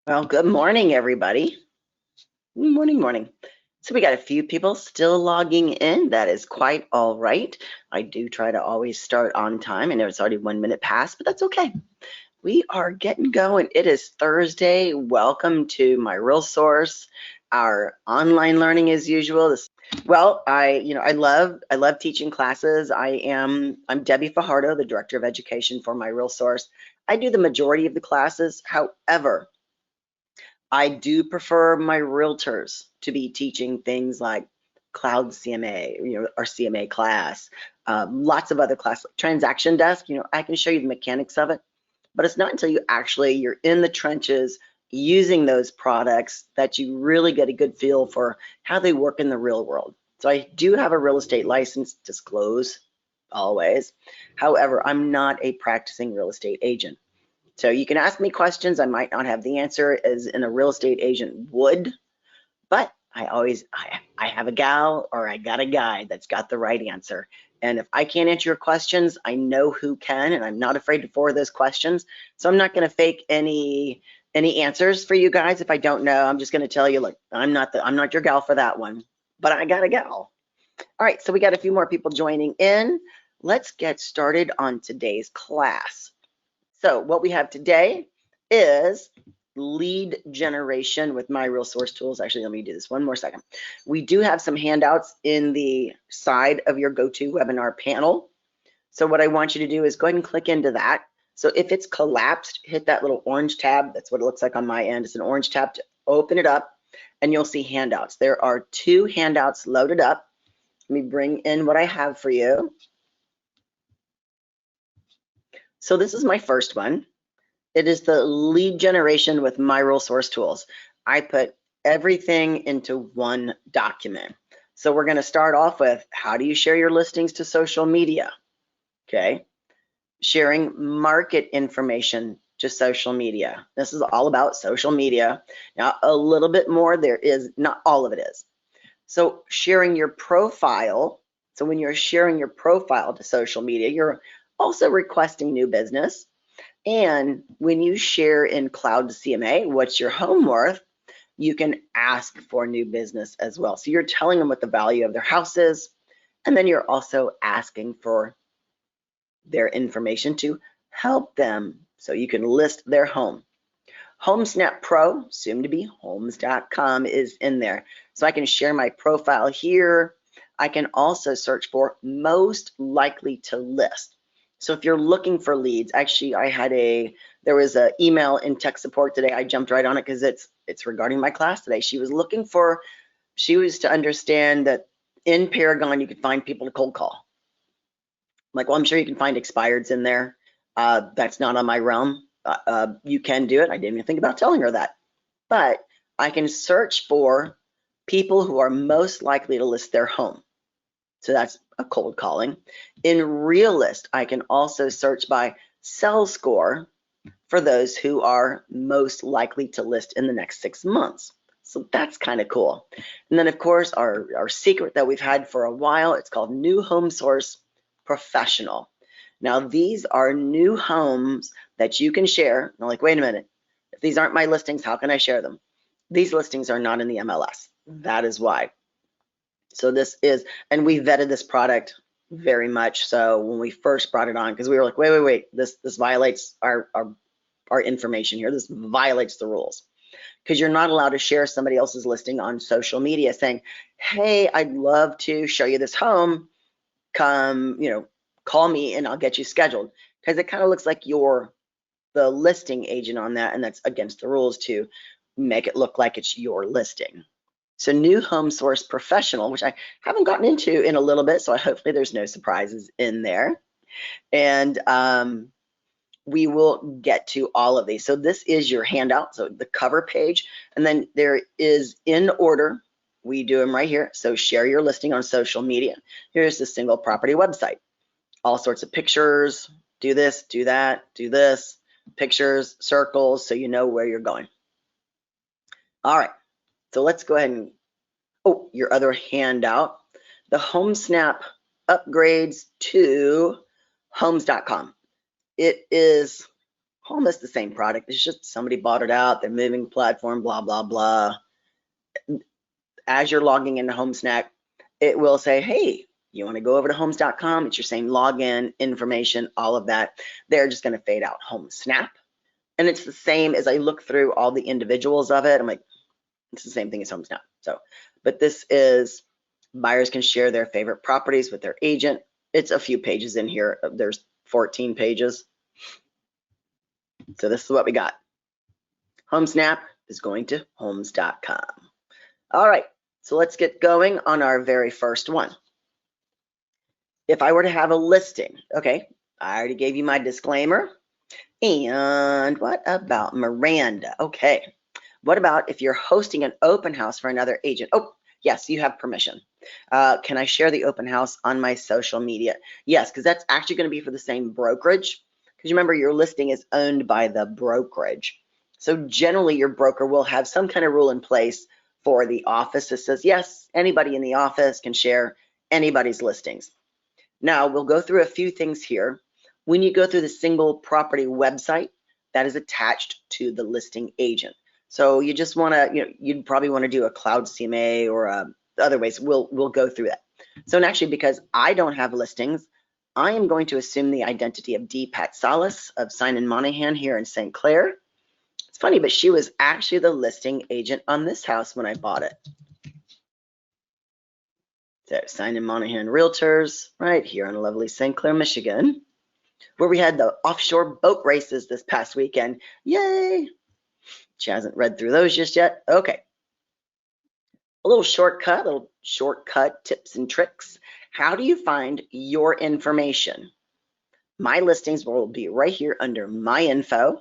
Well, good morning, everybody. Morning, morning. So we got a few people still logging in. That is quite all right. I do try to always start on time. I know it's already 1 minute past, but that's okay. We are getting going. It is Thursday. Welcome to MiRealSource, our online learning as usual. Well, I love teaching classes. I'm Debbie Fajardo, the Director of Education for MiRealSource. I do the majority of the classes. However, I do prefer my realtors to be teaching things like cloud CMA, our CMA class, lots of other classes, like transaction desk. I can show you the mechanics of it, but it's not until you're in the trenches using those products that you really get a good feel for how they work in the real world. So I do have a real estate license, disclose always. However, I'm not a practicing real estate agent. So you can ask me questions. I might not have the answer as in a real estate agent would, but I have a gal or I got a guy that's got the right answer. And if I can't answer your questions, I know who can, and I'm not afraid to forward those questions. So I'm not going to fake any answers for you guys if I don't know. I'm just going to tell you, look, I'm not your gal for that one, but I got a gal. All right, so we got a few more people joining in. Let's get started on today's class. So what we have today is lead generation with MiRealSource tools. Actually, let me do this one more second. We do have some handouts in the side of your GoToWebinar panel. So what I want you to do is go ahead and click into that. So if it's collapsed, hit that little orange tab. That's what it looks like on my end. It's an orange tab to open it up, and you'll see handouts. There are 2 handouts loaded up. Let me bring in what I have for you. So this is my first one. It is the lead generation with MiRealSource tools. I put everything into one document. So we're going to start off with, how do you share your listings to social media? Okay. Sharing market information to social media. This is all about social media. Now, a little bit more there is, not all of it is. So sharing your profile. So when you're sharing your profile to social media, you're also requesting new business. And when you share in Cloud CMA, what's your home worth, you can ask for new business as well. So you're telling them what the value of their house is, and then you're also asking for their information to help them so you can list their home. HomeSnap Pro, soon to be homes.com, is in there. So I can share my profile here. I can also search for most likely to list. So if you're looking for leads, actually there was an email in tech support today. I jumped right on it because it's regarding my class today. She was to understand that in Paragon you could find people to cold call. I'm like, well, I'm sure you can find expireds in there. That's not on my realm. You can do it. I didn't even think about telling her that. But I can search for people who are most likely to list their home. So that's a cold calling. In Realist, I can also search by sell score for those who are most likely to list in the next 6 months. So that's kind of cool. And then, of course, our secret that we've had for a while, it's called New Home Source Professional. Now, these are new homes that you can share. I'm like, wait a minute. If these aren't my listings, how can I share them? These listings are not in the MLS. That is why. So this is, and we vetted this product very much so when we first brought it on, because we were like, wait, this violates our information here. This violates the rules, because you're not allowed to share somebody else's listing on social media saying, hey, I'd love to show you this home. Come, call me and I'll get you scheduled, because it kind of looks like you're the listing agent on that, and that's against the rules to make it look like it's your listing. So New Home Source Professional, which I haven't gotten into in a little bit, so hopefully there's no surprises in there. And we will get to all of these. So this is your handout, so the cover page, and then there is in order, we do them right here. So share your listing on social media. Here's the single property website. All sorts of pictures, do this, do that, do this, pictures, circles, so you know where you're going. All right. So let's go ahead and, your other handout, the HomeSnap upgrades to homes.com. It is almost the same product. It's just somebody bought it out, they're moving the platform, blah, blah, blah. As you're logging into HomeSnap, it will say, hey, you want to go over to homes.com? It's your same login information, all of that. They're just going to fade out HomeSnap. And it's the same as I look through all the individuals of it. I'm like, it's the same thing as HomeSnap. So, but this is buyers can share their favorite properties with their agent. It's a few pages in here. There's 14 pages. So this is what we got. HomeSnap is going to homes.com. All right, so let's get going on our very first one. If I were to have a listing, okay, I already gave you my disclaimer. And what about Miranda? Okay, what about if you're hosting an open house for another agent? Oh, yes, you have permission. Can I share the open house on my social media? Yes, because that's actually going to be for the same brokerage. Because remember, your listing is owned by the brokerage. So generally, your broker will have some kind of rule in place for the office that says, yes, anybody in the office can share anybody's listings. Now, we'll go through a few things here. When you go through the single property website, that is attached to the listing agent. So you just want to, you'd probably want to do a cloud CMA or other ways. We'll go through that. So actually, because I don't have listings, I am going to assume the identity of D. Pat Salas of Simon Monahan here in St. Clair. It's funny, but she was actually the listing agent on this house when I bought it. So Simon Monahan Realtors right here in lovely St. Clair, Michigan, where we had the offshore boat races this past weekend. Yay! She hasn't read through those just yet. Okay. A little shortcut tips and tricks. How do you find your information? My listings will be right here under My Info.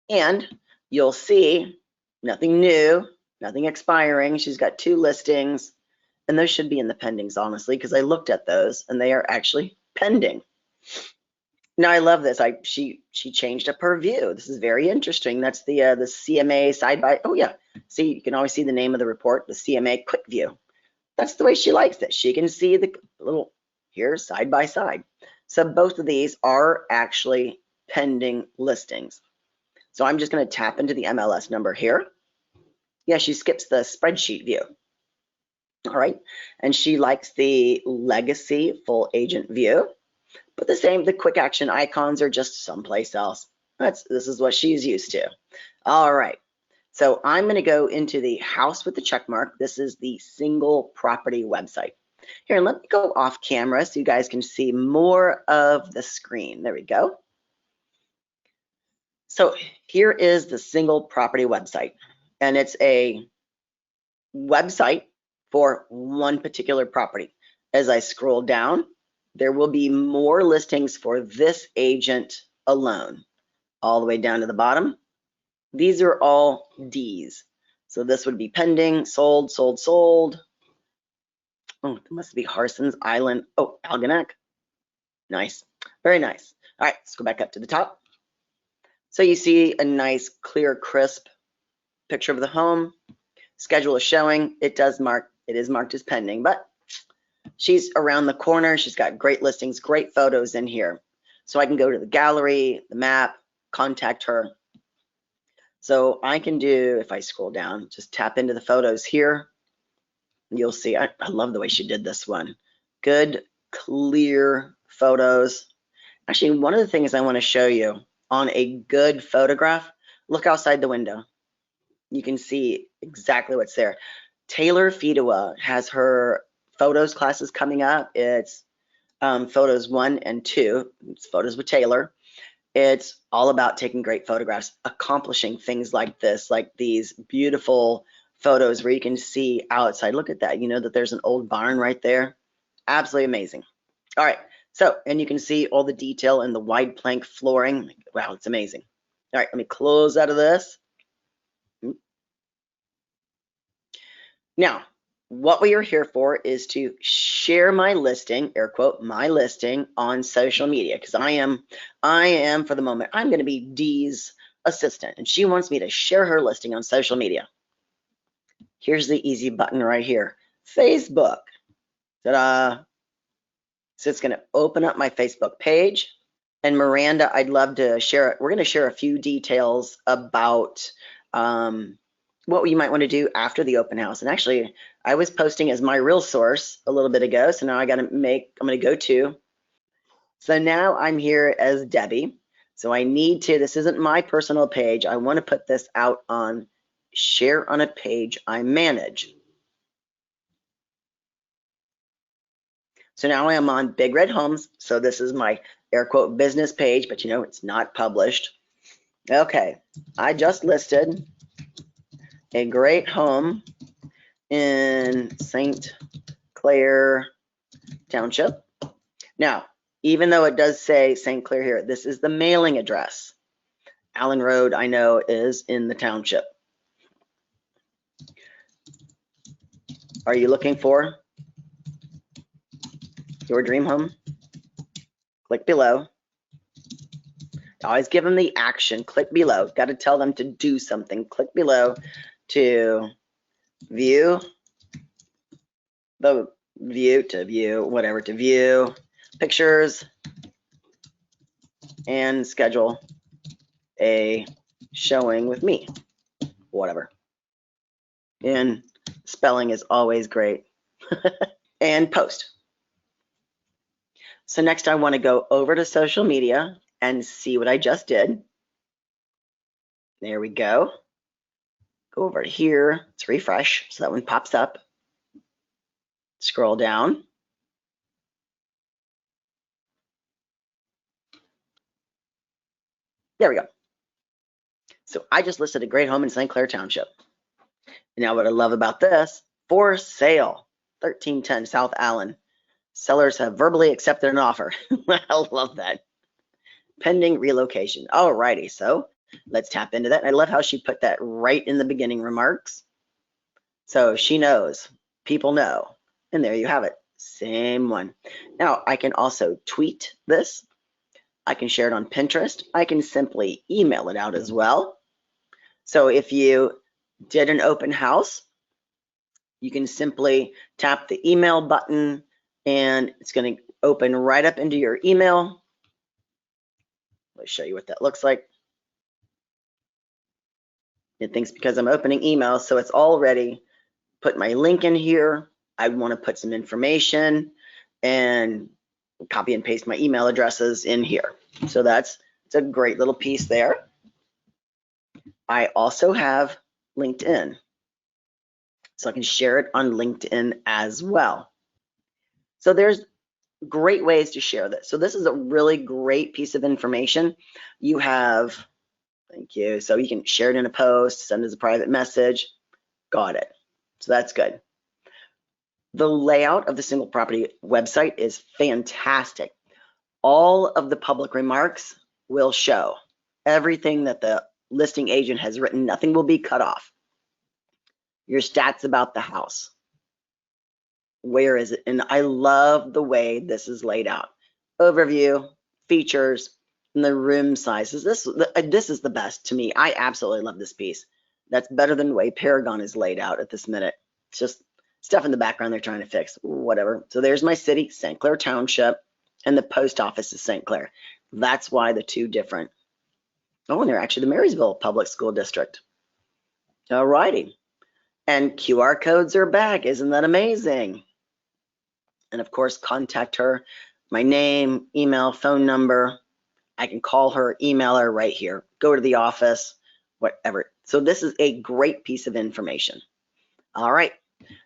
And you'll see nothing new, nothing expiring. She's got 2 listings, and those should be in the pendings, honestly, because I looked at those and they are actually pending. Now I love this. She changed up her view. This is very interesting. That's the CMA side by. Oh yeah, see, you can always see the name of the report, the CMA quick view. That's the way she likes it. She can see the little here side by side. So both of these are actually pending listings. So I'm just going to tap into the MLS number here. Yeah, she skips the spreadsheet view. All right, and she likes the legacy full agent view. But the quick action icons are just someplace else. This is what she's used to. All right, so I'm going to go into the house with the check mark. This is the single property website. Here, let me go off camera so you guys can see more of the screen. There we go. So here is the single property website, and it's a website for one particular property. As I scroll down, there will be more listings for this agent alone, all the way down to the bottom. These are all Ds. So this would be pending, sold, sold, sold. Oh, it must be Harson's Island. Oh, Algonac. Nice, very nice. All right, let's go back up to the top. So you see a nice, clear, crisp picture of the home. Schedule is showing. It is marked as pending, but she's around the corner. She's got great listings, great photos in here. So I can go to the gallery, the map, contact her. So I can do, if I scroll down, just tap into the photos here. You'll see, I love the way she did this one. Good, clear photos. Actually, one of the things I want to show you on a good photograph, look outside the window. You can see exactly what's there. Taylor Fidua has her photos classes coming up. It's photos 1 and 2. It's photos with Taylor. It's all about taking great photographs, accomplishing things like this, like these beautiful photos where you can see outside. Look at that. You know that there's an old barn right there. Absolutely amazing. All right. So, and you can see all the detail in the wide plank flooring. Wow, it's amazing. All right, let me close out of this. Now, what we are here for is to share my listing, air quote, my listing on social media, because I am for the moment, I'm going to be Dee's assistant, and she wants me to share her listing on social media. Here's the easy button right here, Facebook. Ta-da! So it's going to open up my Facebook page. And Miranda, I'd love to share, we're going to share a few details about what you might want to do after the open house. And actually, I was posting as MiRealSource a little bit ago, so now I'm going to go to. So now I'm here as Debbie. So I need to, this isn't my personal page. I want to put this out on share on a page I manage. So now I am on Big Red Homes. So this is my air quote business page, but you know, it's not published. Okay, I just listed a great home in St. Clair Township. Now, even though it does say St. Clair here, this is the mailing address. Allen Road, I know, is in the township. Are you looking for your dream home? Click below. Always give them the action. Click below. Got to tell them to do something. Click below to view the view pictures and schedule a showing with me, whatever. And spelling is always great. And post. So next I want to go over to social media and see what I just did. There we go. Go over here. Let's refresh so that one pops up. Scroll down. There we go. So I just listed a great home in St. Clair Township. Now what I love about this, for sale, 1310 South Allen. Sellers have verbally accepted an offer. I love that. Pending relocation. Alrighty, so let's tap into that. I love how she put that right in the beginning remarks. So she knows, people know, and there you have it, same one. Now I can also tweet this. I can share it on Pinterest. I can simply email it out as well. So if you did an open house, you can simply tap the email button and it's going to open right up into your email. Let's show you what that looks like. It thinks because I'm opening email, so it's already put my link in here. I want to put some information and copy and paste my email addresses in here. So it's a great little piece there. I also have LinkedIn, so I can share it on LinkedIn as well. So there's great ways to share this. So this is a really great piece of information. You have, thank you. So you can share it in a post, send as a private message. Got it. So that's good. The layout of the single property website is fantastic. All of the public remarks will show everything that the listing agent has written. Nothing will be cut off. Your stats about the house. Where is it? And I love the way this is laid out. Overview, features, and the room sizes. This is the best to me. I absolutely love this piece. That's better than the way Paragon is laid out at this minute. It's just stuff in the background they're trying to fix, whatever. So there's my city, St. Clair Township, and the post office is St. Clair. That's why the two different. Oh, and they're actually the Marysville Public School District. All righty. And QR codes are back. Isn't that amazing? And of course, contact her. My name, email, phone number. I can call her, email her right here. Go to the office, whatever. So this is a great piece of information. All right.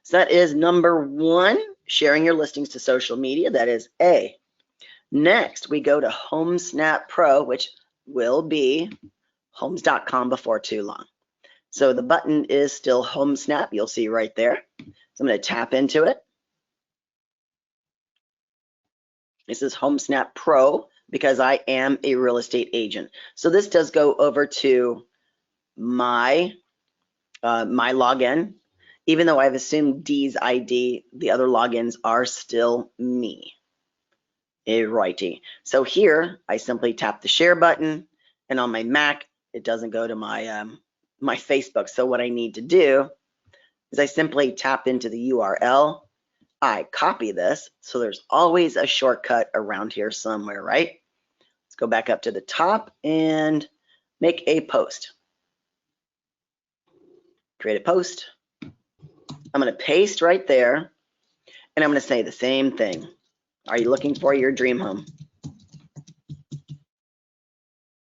So that is number one, sharing your listings to social media. That is A. Next, we go to HomeSnap Pro, which will be homes.com before too long. So the button is still HomeSnap. You'll see right there. So I'm going to tap into it. This is HomeSnap Pro because I am a real estate agent. So this does go over to my login. Even though I've assumed D's ID, the other logins are still me. Alrighty. So here I simply tap the share button, and on my Mac it doesn't go to my my Facebook. So what I need to do is I simply tap into the URL. I copy this, so there's always a shortcut around here somewhere, right? Let's go back up to the top and make a post. Create a post. I'm going to paste right there, and I'm going to say the same thing. Are you looking for your dream home?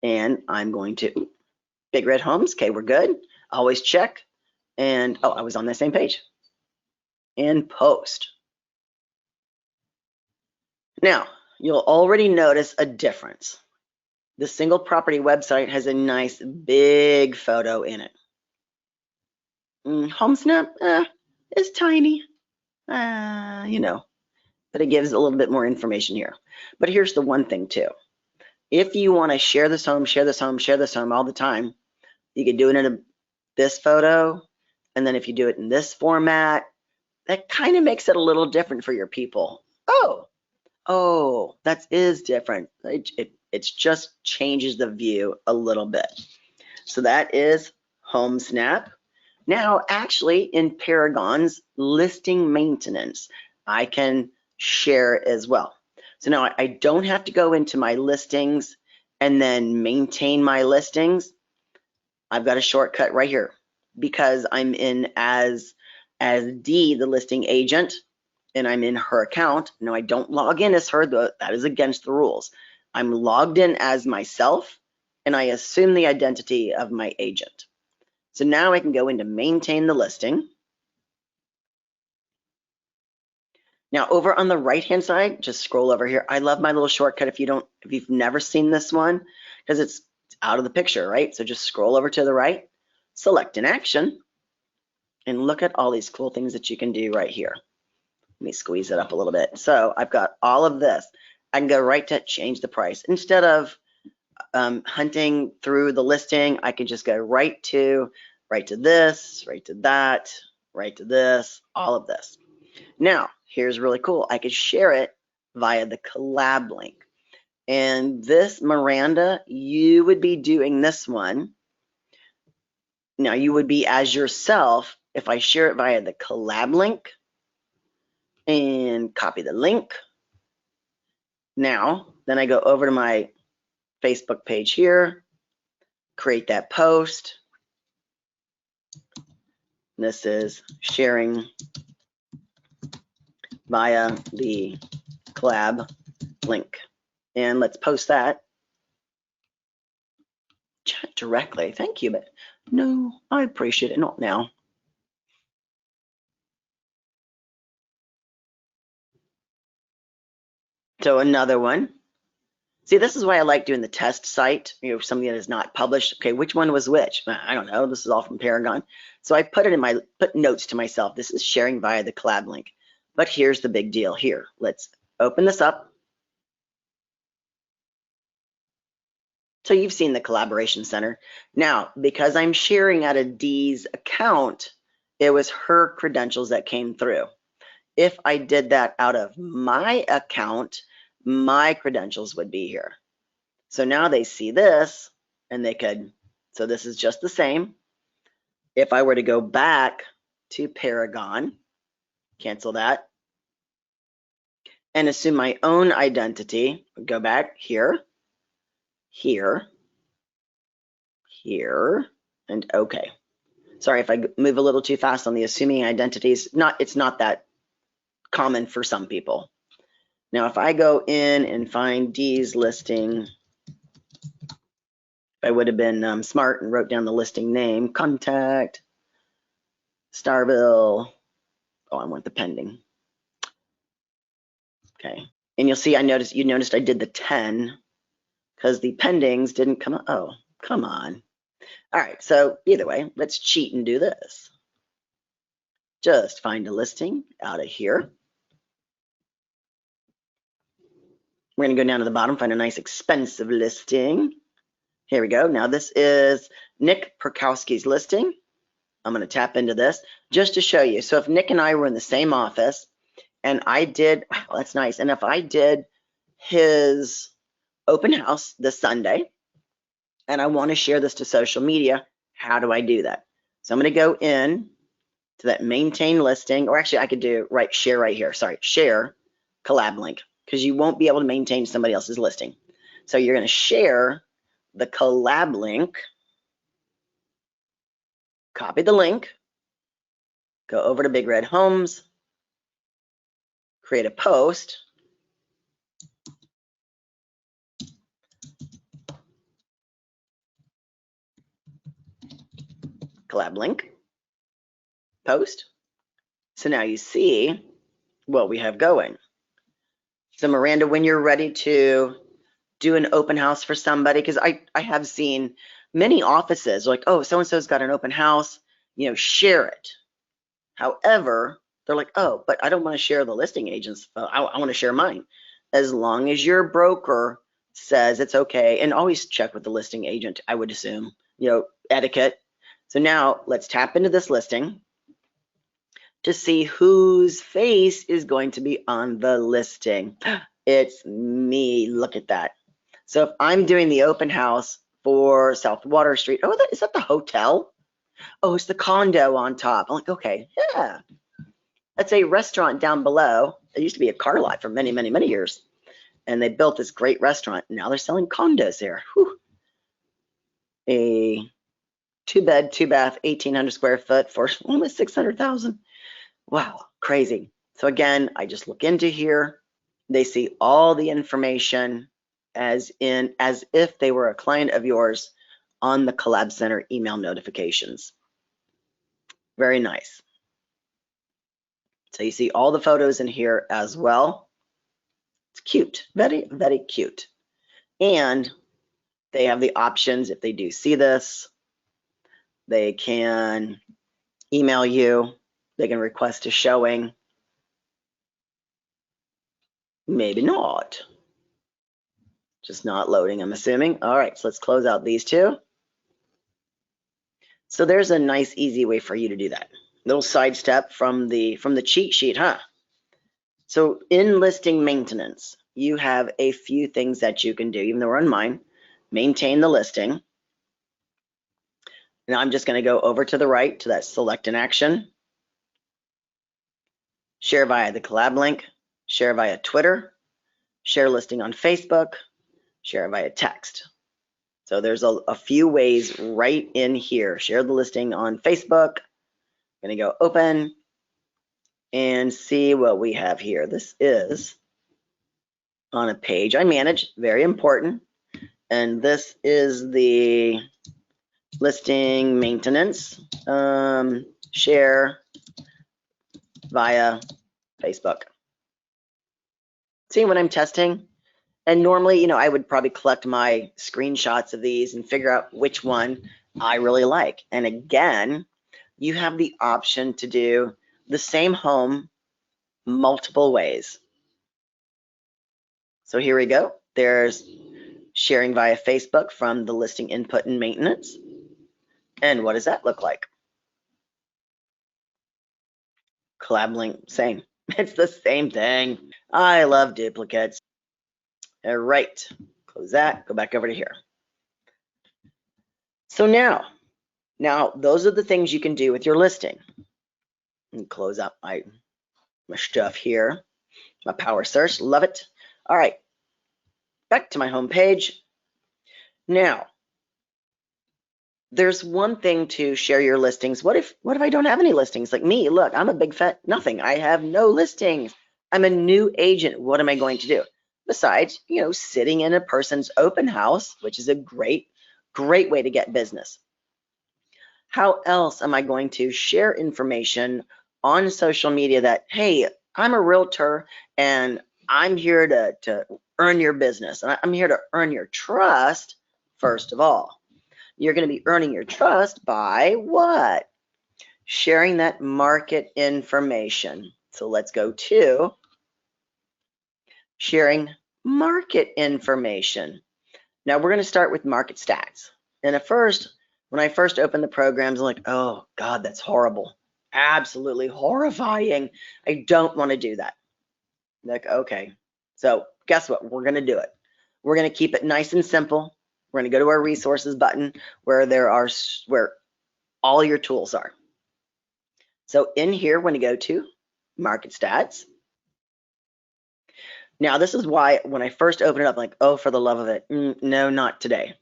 And I'm going to, Big Red Homes, okay, we're good. Always check. And, oh, I was on the same page. And post. Now, you'll already notice a difference. The single property website has a nice big photo in it. HomeSnap is tiny, you know, but it gives a little bit more information here. But here's the one thing too. If you want to share this home, share this home, share this home all the time, you could do it in this photo. And then if you do it in this format, that kind of makes it a little different for your people. Oh, that is different. It's just changes the view a little bit. So that is HomeSnap. Now, actually, in Paragon's listing maintenance, I can share as well. So now I don't have to go into my listings and then maintain my listings. I've got a shortcut right here because I'm in as D, the listing agent, and I'm in her account. Now I don't log in as her, though that is against the rules. I'm logged in as myself, and I assume the identity of my agent. So now I can go into maintain the listing. Now over on the right-hand side, just scroll over here. I love my little shortcut if you've never seen this one, because it's out of the picture, right? So just scroll over to the right, select an action, and look at all these cool things that you can do right here. Let me squeeze it up a little bit. So I've got all of this. I can go right to change the price. Instead of hunting through the listing, I can just go right to this, right to that, right to this, all of this. Now, here's really cool. I could share it via the collab link. And this, Miranda, you would be doing this one. Now, you would be as yourself if I share it via the collab link and copy the link. Now, then I go over to my Facebook page here, create that post. This is sharing via the collab link. And let's post that. Chat directly. Thank you, but no, I appreciate it. Not now. So another one. See, this is why I like doing the test site, something that is not published. Okay, which one was which? I don't know. This is all from Paragon. So I put notes to myself. This is sharing via the collab link. But here's the big deal here. Let's open this up. So you've seen the collaboration center. Now, because I'm sharing out of Dee's account, it was her credentials that came through. If I did that out of my account, my credentials would be here. So now they see this and they could, so this is just the same. If I were to go back to Paragon, cancel that, and assume my own identity, go back here, here, here, and okay. Sorry if I move a little too fast on the assuming identities. It's not that common for some people. Now, if I go in and find Dee's listing, if I would have been smart and wrote down the listing name, contact, Starville. Oh, I want the pending. Okay, and you'll see you noticed I did the 10 because the pendings didn't come up. Oh, come on. All right, so either way, let's cheat and do this. Just find a listing out of here. We're gonna go down to the bottom, find a nice expensive listing. Here we go. Now this is Nick Perkowski's listing. I'm gonna tap into this just to show you. So if Nick and I were in the same office and I did, wow, that's nice. And if I did his open house this Sunday and I wanna share this to social media, how do I do that? So I'm gonna go in to that maintain listing, or actually I could do share right here. Sorry, share collab link, because you won't be able to maintain somebody else's listing. So you're going to share the collab link, copy the link, go over to Big Red Homes, create a post, collab link, post. So now you see what we have going. So Miranda, when you're ready to do an open house for somebody, because I have seen many offices like, oh, so-and-so's got an open house, share it. However, they're like, oh, but I don't want to share the listing agents. I want to share mine. As long as your broker says it's okay, and always check with the listing agent, I would assume, etiquette. So now let's tap into this listing to see whose face is going to be on the listing. It's me. Look at that. So if I'm doing the open house for South Water Street, oh, is that the hotel? Oh, it's the condo on top. I'm like, okay, yeah. That's a restaurant down below. It used to be a car lot for many, many, many years. And they built this great restaurant. Now they're selling condos there. Whew. A 2-bed, 2-bath, 1,800 square foot for almost 600,000. Wow, crazy. So again, I just look into here. They see all the information as if they were a client of yours on the Collab Center email notifications. Very nice. So you see all the photos in here as well. It's cute, very, very cute. And they have the options if they do see this. They can email you. They can request a showing. Maybe not. Just not loading, I'm assuming. All right, so let's close out these two. So there's a nice, easy way for you to do that. Little sidestep from the cheat sheet, huh? So in listing maintenance, you have a few things that you can do, even though we're on mine. Maintain the listing. Now I'm just going to go over to the right to that select an action. Share via the collab link, share via Twitter, share listing on Facebook, share via text. So there's a few ways right in here. Share the listing on Facebook. I'm going to go open and see what we have here. This is on a page I manage, very important. And this is the listing maintenance, share via Facebook. See when I'm testing, and normally, I would probably collect my screenshots of these and figure out which one I really like. And again, you have the option to do the same home multiple ways. So here we go. There's sharing via Facebook from the listing input and maintenance. And what does that look like? Collab link, same. It's the same thing. I love duplicates. All right, close that, go back over to here. So now those are the things you can do with your listing. And close up my stuff here, my power search, love it. All right, back to my home page. Now, there's one thing to share your listings. What if I don't have any listings? Like me, look, I'm a big fat nothing. I have no listings. I'm a new agent. What am I going to do? Besides, sitting in a person's open house, which is a great way to get business. How else am I going to share information on social media that, hey, I'm a realtor and I'm here to earn your business, and I'm here to earn your trust, first of all. You're going to be earning your trust by what? Sharing that market information. So let's go to sharing market information. Now we're going to start with market stats. And at first, when I first opened the programs, I'm like, oh God, that's horrible. Absolutely horrifying. I don't want to do that. Like, okay. So guess what? We're going to do it. We're going to keep it nice and simple. We're going to go to our resources button where all your tools are. So in here, we're going to go to market stats. Now, this is why when I first opened it up, like, oh, for the love of it, no, not today.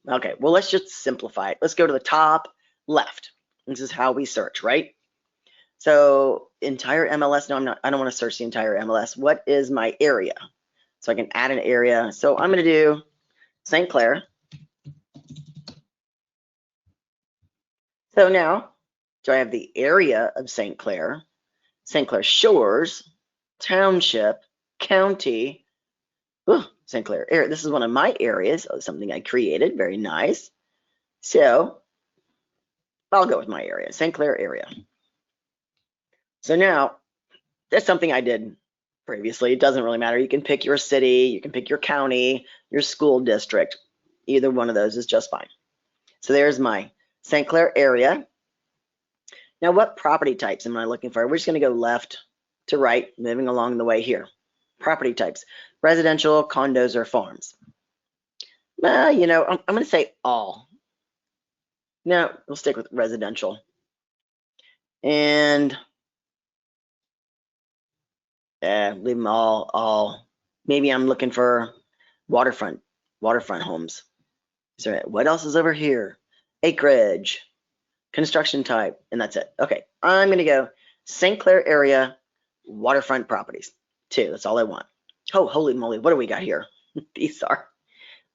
Okay, well, let's just simplify it. Let's go to the top left. This is how we search, right? So entire MLS, no, I don't want to search the entire MLS. What is my area? So I can add an area. So I'm going to do St. Clair. So now, do I have the area of St. Clair Shores, Township, County, St. Clair area. This is one of my areas, something I created, very nice. So I'll go with my area, St. Clair area. So now, that's something I did previously. It doesn't really matter. You can pick your city, you can pick your county, your school district. Either one of those is just fine. So there's my St. Clair area. Now, what property types am I looking for? We're just going to go left to right, moving along the way here. Property types, residential, condos, or farms. You know, I'm going to say all. No, we'll stick with residential. And leave them all. Maybe I'm looking for waterfront homes. So what else is over here? Acreage, construction type, and that's it. Okay, I'm gonna go St. Clair area, waterfront properties. 2, that's all I want. Oh, holy moly, what do we got here? These are,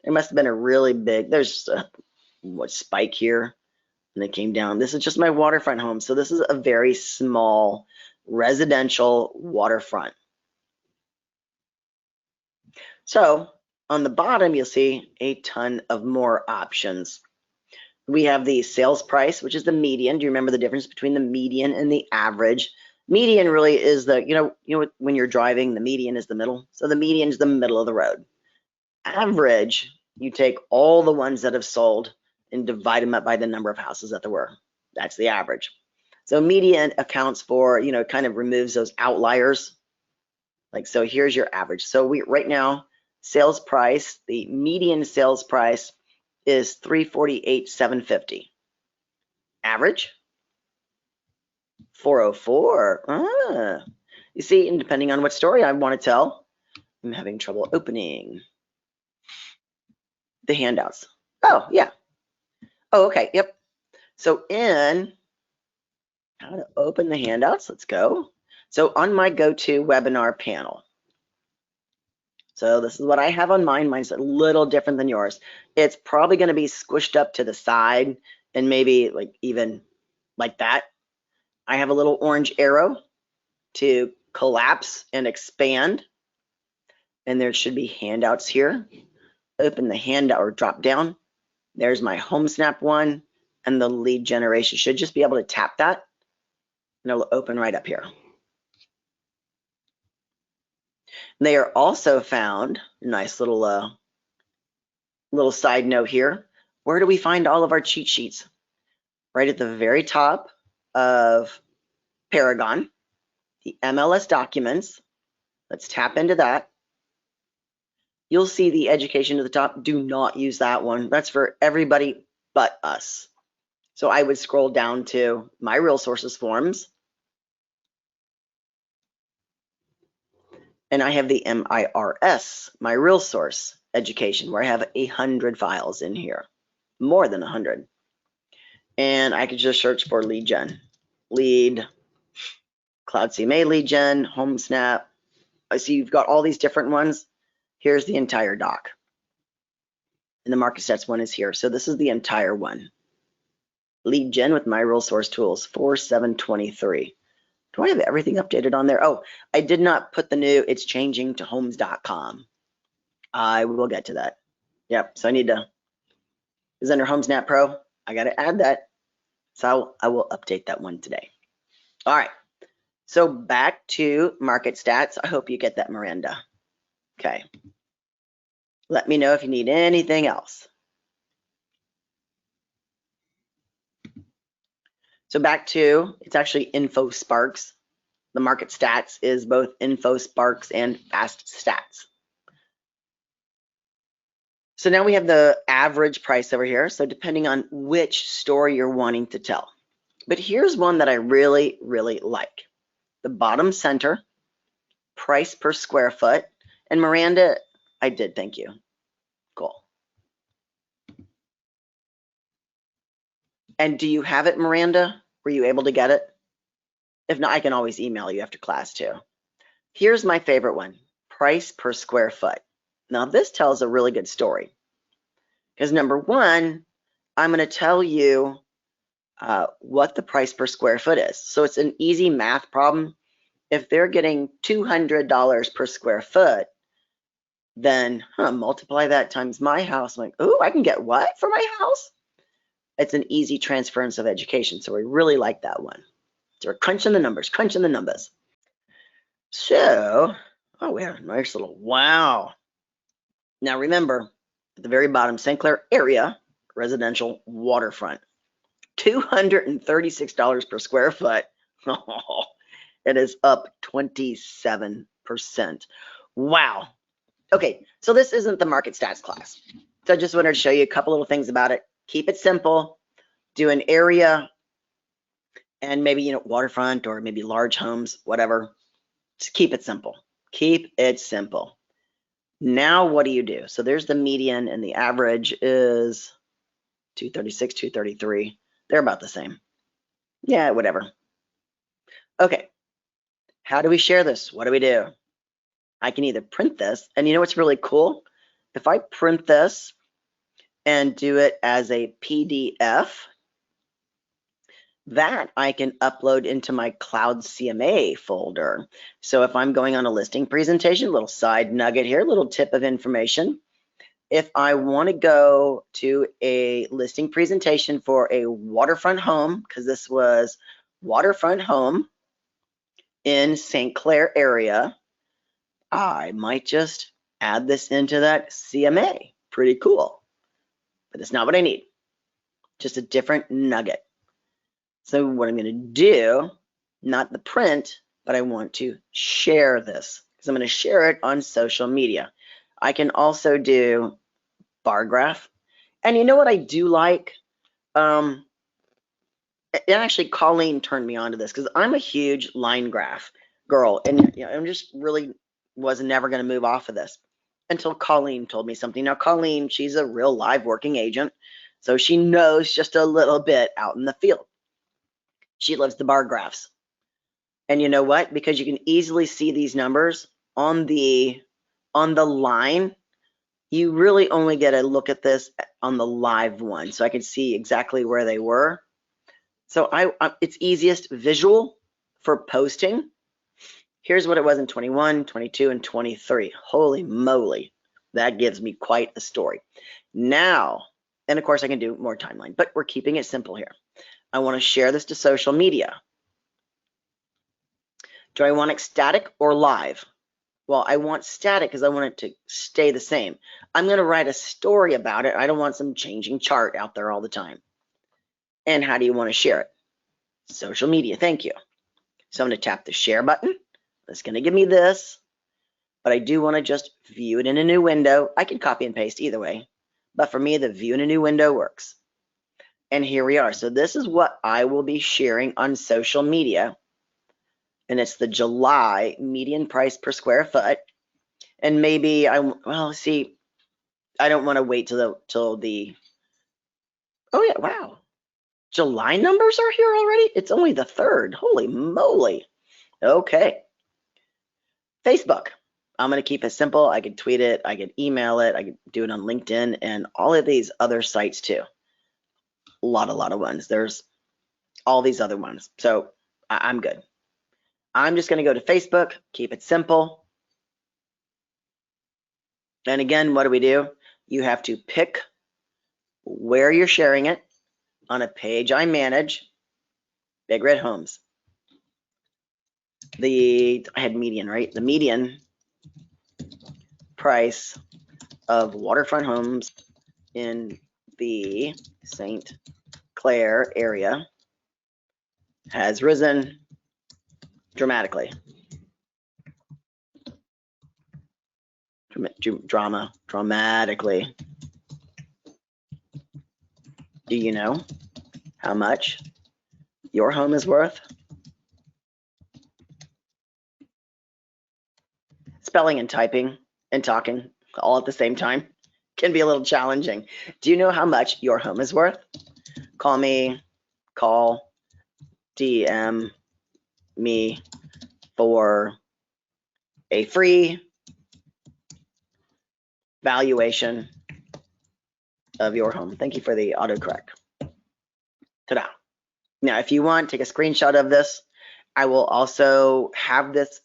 there must have been a really big, there's what spike here, and it came down. This is just my waterfront home. So this is a very small residential waterfront. So on the bottom, you'll see a ton of more options. We have the sales price, which is the median. Do you remember the difference between the median and the average? Median really is the, you know, when you're driving, the median is the middle. So the median is the middle of the road. Average, you take all the ones that have sold and divide them up by the number of houses that there were. That's the average. So median accounts for, you know, kind of removes those outliers. Like, so here's your average. So right now, sales price, the median sales price is $348,750. Average, $404. You see, and depending on what story I want to tell, I'm having trouble opening the handouts. Oh, yeah. Oh, okay, yep. So in how to open the handouts, let's go. So on my go-to webinar panel, so this is what I have on mine. Mine's a little different than yours. It's probably going to be squished up to the side and maybe like even like that. I have a little orange arrow to collapse and expand. And there should be handouts here. Open the handout or drop down. There's my HomeSnap one, and the lead generation. Should just be able to tap that and it'll open right up here. They are also found, nice little little side note here. Where do we find all of our cheat sheets? Right at the very top of Paragon, the MLS documents. Let's tap into that. You'll see the education to the top. Do not use that one. That's for everybody but us. So I would scroll down to MiRealSources forms. And I have the MIRS, MiRealSource education, where I have 100 files in here, more than 100. And I could just search for lead gen, lead, Cloud CMA lead gen, HomeSnap. I see you've got all these different ones. Here's the entire doc. And the market stats one is here. So this is the entire one. Lead gen with MiRealSource tools, 4723. Do I have everything updated on there? Oh, I did not put the new, it's changing to homes.com. I will get to that. Yep, so I need to, is under HomeSnap Pro. I got to add that. So I will update that one today. All right, so back to market stats. I hope you get that, Miranda. Okay. Let me know if you need anything else. So back to, it's actually InfoSparks. The market stats is both InfoSparks and Fast Stats. So now we have the average price over here. So depending on which story you're wanting to tell. But here's one that I really, really like. The bottom center, price per square foot. And Miranda, I did, thank you. Cool. And do you have it, Miranda? Were you able to get it? If not, I can always email you after class too. Here's my favorite one, price per square foot. Now this tells a really good story. Because number one, I'm going to tell you what the price per square foot is. So it's an easy math problem. If they're getting $200 per square foot, then multiply that times my house. I'm like, oh, I can get what for my house? It's an easy transference of education. So we really like that one. So we're crunching the numbers, crunching the numbers. So, oh, we have a nice little, wow. Now remember, at the very bottom, St. Clair area, residential waterfront, $236 per square foot. Oh, it is up 27%. Wow. Okay, so this isn't the market stats class. So I just wanted to show you a couple little things about it. Keep it simple. Do an area and maybe, you know, waterfront or maybe large homes, whatever. Just keep it simple. Keep it simple. Now what do you do? So there's the median and the average is 236, 233. They're about the same. Yeah, whatever. Okay. How do we share this? What do we do? I can either print this, and you know what's really cool? If I print this and do it as a PDF, that I can upload into my Cloud CMA folder. So if I'm going on a listing presentation, little side nugget here, little tip of information. If I want to go to a listing presentation for a waterfront home, because this was waterfront home in St. Clair area, I might just add this into that CMA. Pretty cool. But it's not what I need. Just a different nugget. So what I'm going to do, not the print, but I want to share this because I'm going to share it on social media. I can also do bar graph. And you know what I do like? And actually Colleen turned me on to this because I'm a huge line graph girl. And you know, I'm just really was never going to move off of this until Colleen told me something. Now, Colleen, she's a real live working agent, so she knows just a little bit out in the field. She loves the bar graphs. And you know what? Because you can easily see these numbers on the line, you really only get a look at this on the live one. So I can see exactly where they were. So it's easiest visual for posting. Here's what it was in 21, 22, and 23. Holy moly, that gives me quite a story. Now, and of course I can do more timeline, but we're keeping it simple here. I want to share this to social media. Do I want it static or live? Well, I want static because I want it to stay the same. I'm going to write a story about it. I don't want some changing chart out there all the time. And how do you want to share it? Social media, thank you. So I'm going to tap the share button. That's going to give me this, but I do want to just view it in a new window. I can copy and paste either way, but for me, the view in a new window works. And here we are. So this is what I will be sharing on social media. And it's the July median price per square foot. And maybe well, see, I don't want to wait till the, oh yeah, wow. July numbers are here already? It's only the 3rd. Holy moly. Okay. Facebook. I'm going to keep it simple. I could tweet it. I could email it. I could do it on LinkedIn and all of these other sites too. A lot of ones. There's all these other ones. So I'm good. I'm just going to go to Facebook, keep it simple. And again, what do? You have to pick where you're sharing it on a page I manage, Big Red Homes. I had median, right? The median price of waterfront homes in the St. Clair area has risen dramatically. Dramatically. Do you know how much your home is worth? Spelling and typing, and talking all at the same time can be a little challenging. Do you know how much your home is worth? Call me, call, DM me for a free valuation of your home. Thank you for the autocorrect. Ta-da. Now, if you want, take a screenshot of this. I will also have this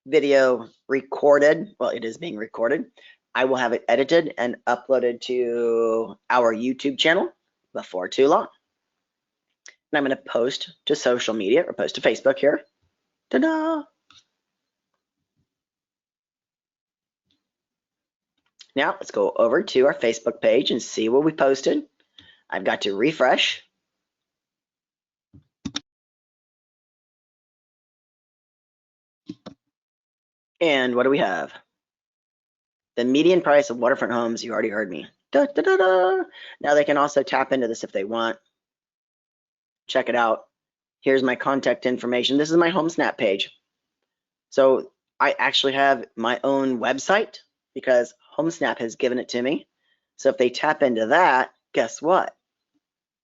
video recorded. Well, it is being recorded. I will have it edited and uploaded to our YouTube channel before too long. And I'm going to post to social media or post to Facebook here. Ta-da! Now let's go over to our Facebook page and see what we posted. I've got to refresh. And what do we have? The median price of waterfront homes. You already heard me. Da, da, da, da. Now they can also tap into this if they want. Check it out. Here's my contact information. This is my HomeSnap page. So I actually have my own website because HomeSnap has given it to me. So if they tap into that, guess what?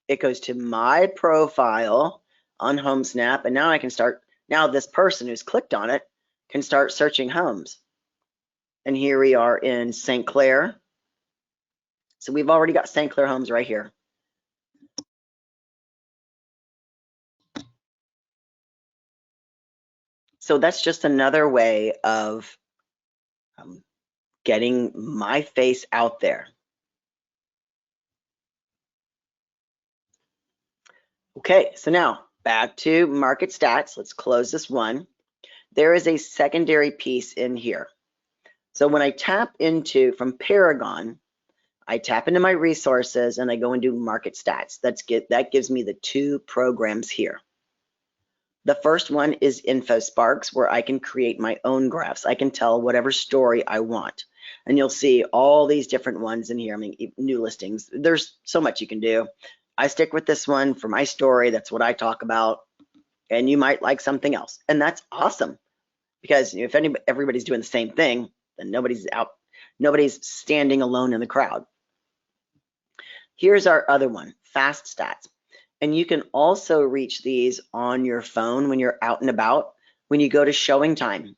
It goes to my profile on HomeSnap, and now I can start, now this person who's clicked on it can start searching homes. And here we are in St. Clair. So we've already got St. Clair homes right here. So that's just another way of getting my face out there. Okay, so now back to market stats. Let's close this one. There is a secondary piece in here. So when I tap into from Paragon, I tap into my resources and I go into market stats. That gives me the two programs here. The first one is InfoSparks, where I can create my own graphs. I can tell whatever story I want. And you'll see all these different ones in here. I mean, new listings. There's so much you can do. I stick with this one for my story. That's what I talk about. And you might like something else. And that's awesome. Because if everybody's doing the same thing, then nobody's standing alone in the crowd. Here's our other one, Fast Stats. And you can also reach these on your phone when you're out and about, when you go to showing time.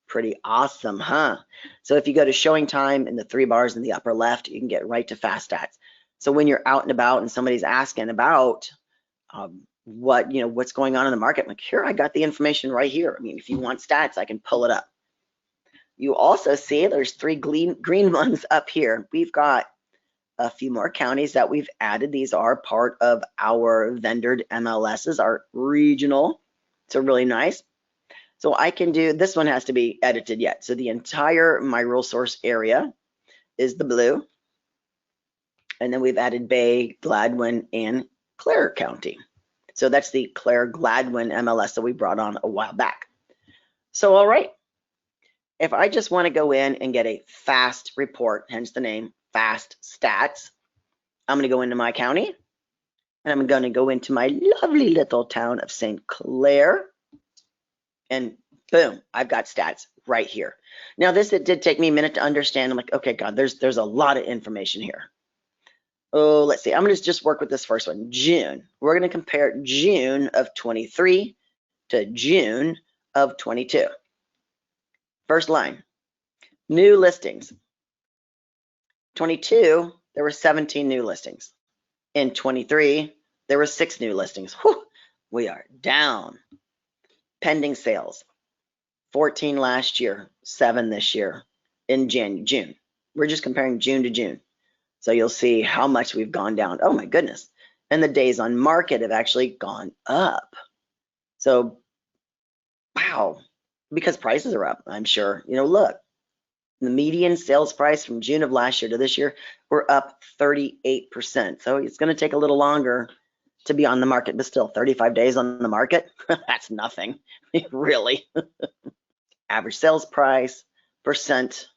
Pretty awesome, huh? So if you go to showing time in the 3 bars in the upper left, you can get right to Fast Stats. So when you're out and about and somebody's asking about what's going on in the market, I'm like, here, I got the information right here. I mean, if you want stats, I can pull it up. You also see there's 3 green ones up here. We've got a few more counties that we've added. These are part of our vendored MLSs, our regional. So really nice. So I can do, this one has to be edited yet. So the entire MiRealSource area is the blue. And then we've added Bay, Gladwin, and Clare County. So that's the Clare Gladwin MLS that we brought on a while back. So all right, if I just want to go in and get a fast report, hence the name, Fast Stats, I'm going to go into my county, and I'm going to go into my lovely little town of St. Clair, and boom, I've got stats right here. Now this, it did take me a minute to understand. I'm like, okay, God, there's a lot of information here. Oh, let's see, I'm going to just work with this first one, June. We're going to compare June of 23 to June of 22. First line, new listings. 22, there were 17 new listings. In 23, there were 6 new listings. Whew, we are down. Pending sales, 14 last year, 7 this year in June. We're just comparing June to June. So you'll see how much we've gone down. Oh my goodness. And the days on market have actually gone up. So, wow, because prices are up, I'm sure. Look. The median sales price from June of last year to this year, we're up 38%. So it's going to take a little longer to be on the market, but still 35 days on the market, that's nothing, really. Average sales price, percent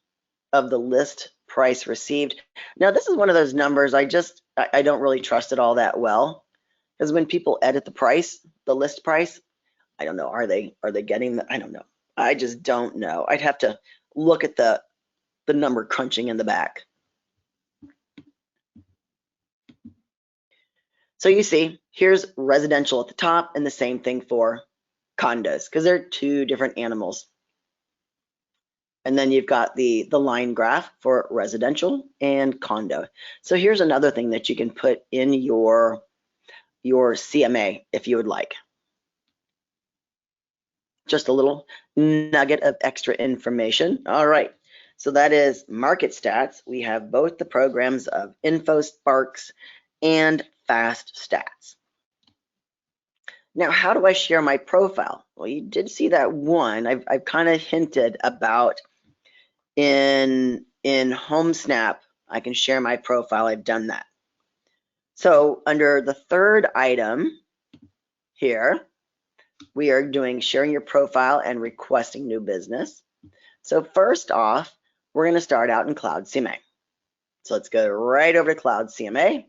of the list price received. Now this is one of those numbers I don't really trust it all that well, because when people edit the price, the list price, I don't know, are they getting the, I don't know. I just don't know. I'd have to look at the the number crunching in the back. So you see, here's residential at the top and the same thing for condos because they're two different animals. And then you've got the line graph for residential and condo. So here's another thing that you can put in your CMA if you would like. Just a little nugget of extra information. All right, so that is market stats. We have both the programs of Info Sparks and Fast Stats. Now, how do I share my profile? Well, you did see that one. I've kind of hinted about in HomeSnap, I can share my profile. I've done that. So under the third item here, we are doing sharing your profile and requesting new business. So first off, we're going to start out in Cloud CMA. So let's go right over to Cloud CMA.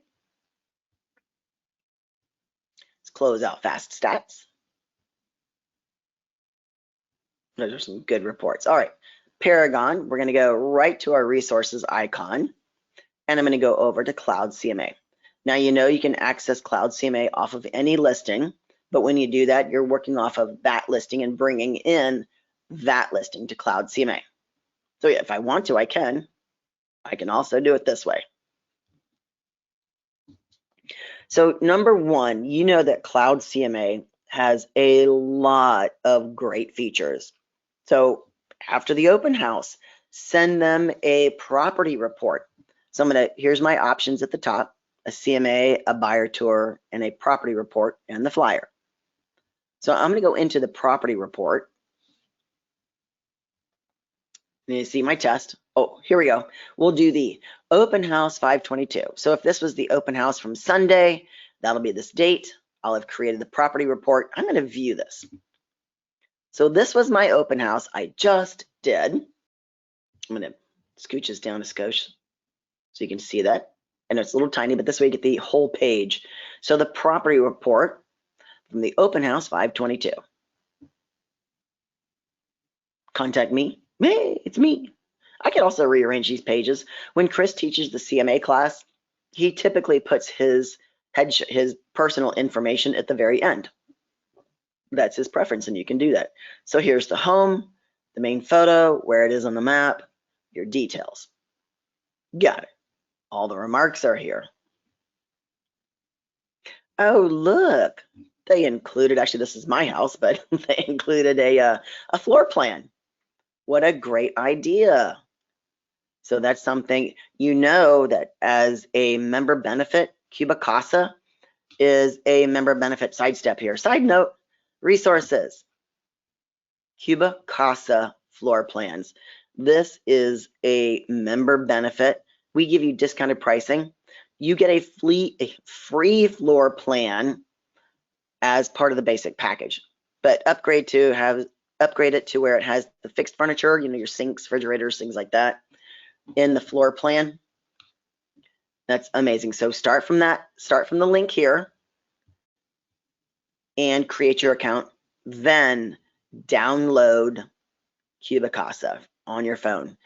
Let's close out Fast Stats. Those are some good reports. All right, Paragon, we're going to go right to our resources icon, and I'm going to go over to Cloud CMA. Now you know you can access Cloud CMA off of any listing, but when you do that, you're working off of that listing and bringing in that listing to Cloud CMA. So yeah, if I want to, I can also do it this way. So number one, you know that Cloud CMA has a lot of great features. So after the open house, send them a property report. So here's my options at the top, a CMA, a buyer tour, and a property report and the flyer. So I'm gonna go into the property report. And you see my test. Oh, here we go. We'll do the open house 522. So if this was the open house from Sunday, that'll be this date. I'll have created the property report. I'm gonna view this. So this was my open house I just did. I'm gonna scooch this down a skosh so you can see that. And it's a little tiny, but this way you get the whole page. So the property report from the open house 522. Contact me. Hey, it's me. I can also rearrange these pages. When Chris teaches the CMA class, he typically puts his personal information at the very end. That's his preference, and you can do that. So here's the home, the main photo, where it is on the map, your details. Got it. All the remarks are here. Oh, look, they included, actually this is my house, but they included a floor plan. What a great idea. So that's something, you know, that as a member benefit, Cuba Casa is a member benefit sidestep here. Side note, resources, Cuba Casa floor plans. This is a member benefit. We give you discounted pricing. You get a free floor plan as part of the basic package, but upgrade it to where it has the fixed furniture, you know, your sinks, refrigerators, things like that in the floor plan. That's amazing. So start from the link here and create your account, then download Cuba Casa on your phone.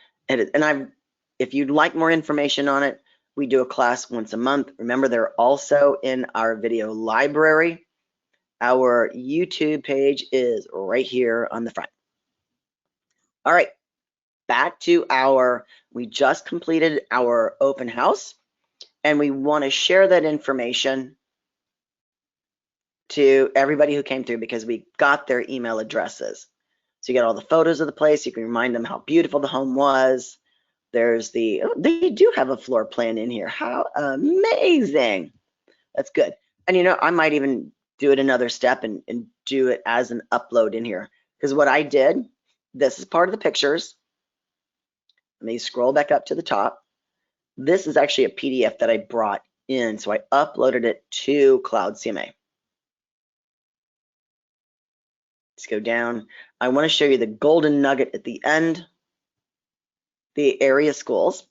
If you'd like more information on it, we do a class once a month. Remember, they're also in our video library. Our YouTube page is right here on the front. All right, back to we just completed our open house, and we want to share that information to everybody who came through because we got their email addresses. So you get all the photos of the place. You can remind them how beautiful the home was. There's they do have a floor plan in here. How amazing. That's good. And you know, I might even do it another step and do it as an upload in here. Because what I did, this is part of the pictures. Let me scroll back up to the top. This is actually a PDF that I brought in. So I uploaded it to Cloud CMA. Let's go down. I want to show you the golden nugget at the end, the area schools.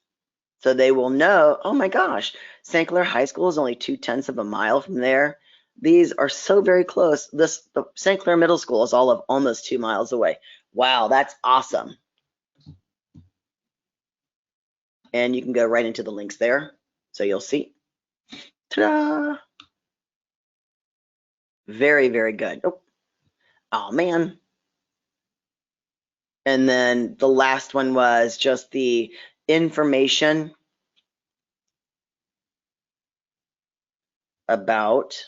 So they will know, oh my gosh, St. Clair High School is only 0.2 of a mile from there. These are so very close. The St. Clair Middle School is all of almost 2 miles away. Wow, that's awesome. and you can go right into the links there. So you'll see. Ta-da! Very, very good. Oh man. And then the last one was just the information about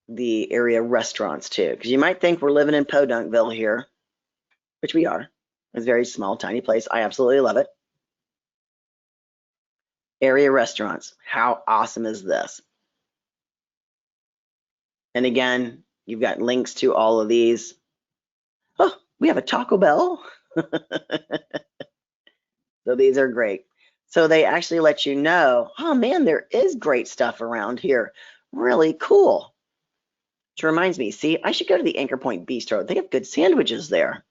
the area restaurants too, because you might think we're living in Podunkville here, which we are. It's a very small, tiny place. I absolutely love it. Area restaurants. How awesome is this? And again, you've got links to all of these. Oh, we have a Taco Bell. So these are great. So they actually let you know, oh man, there is great stuff around here. Really cool. Which reminds me, see, I should go to the Anchor Point Bistro. They have good sandwiches there.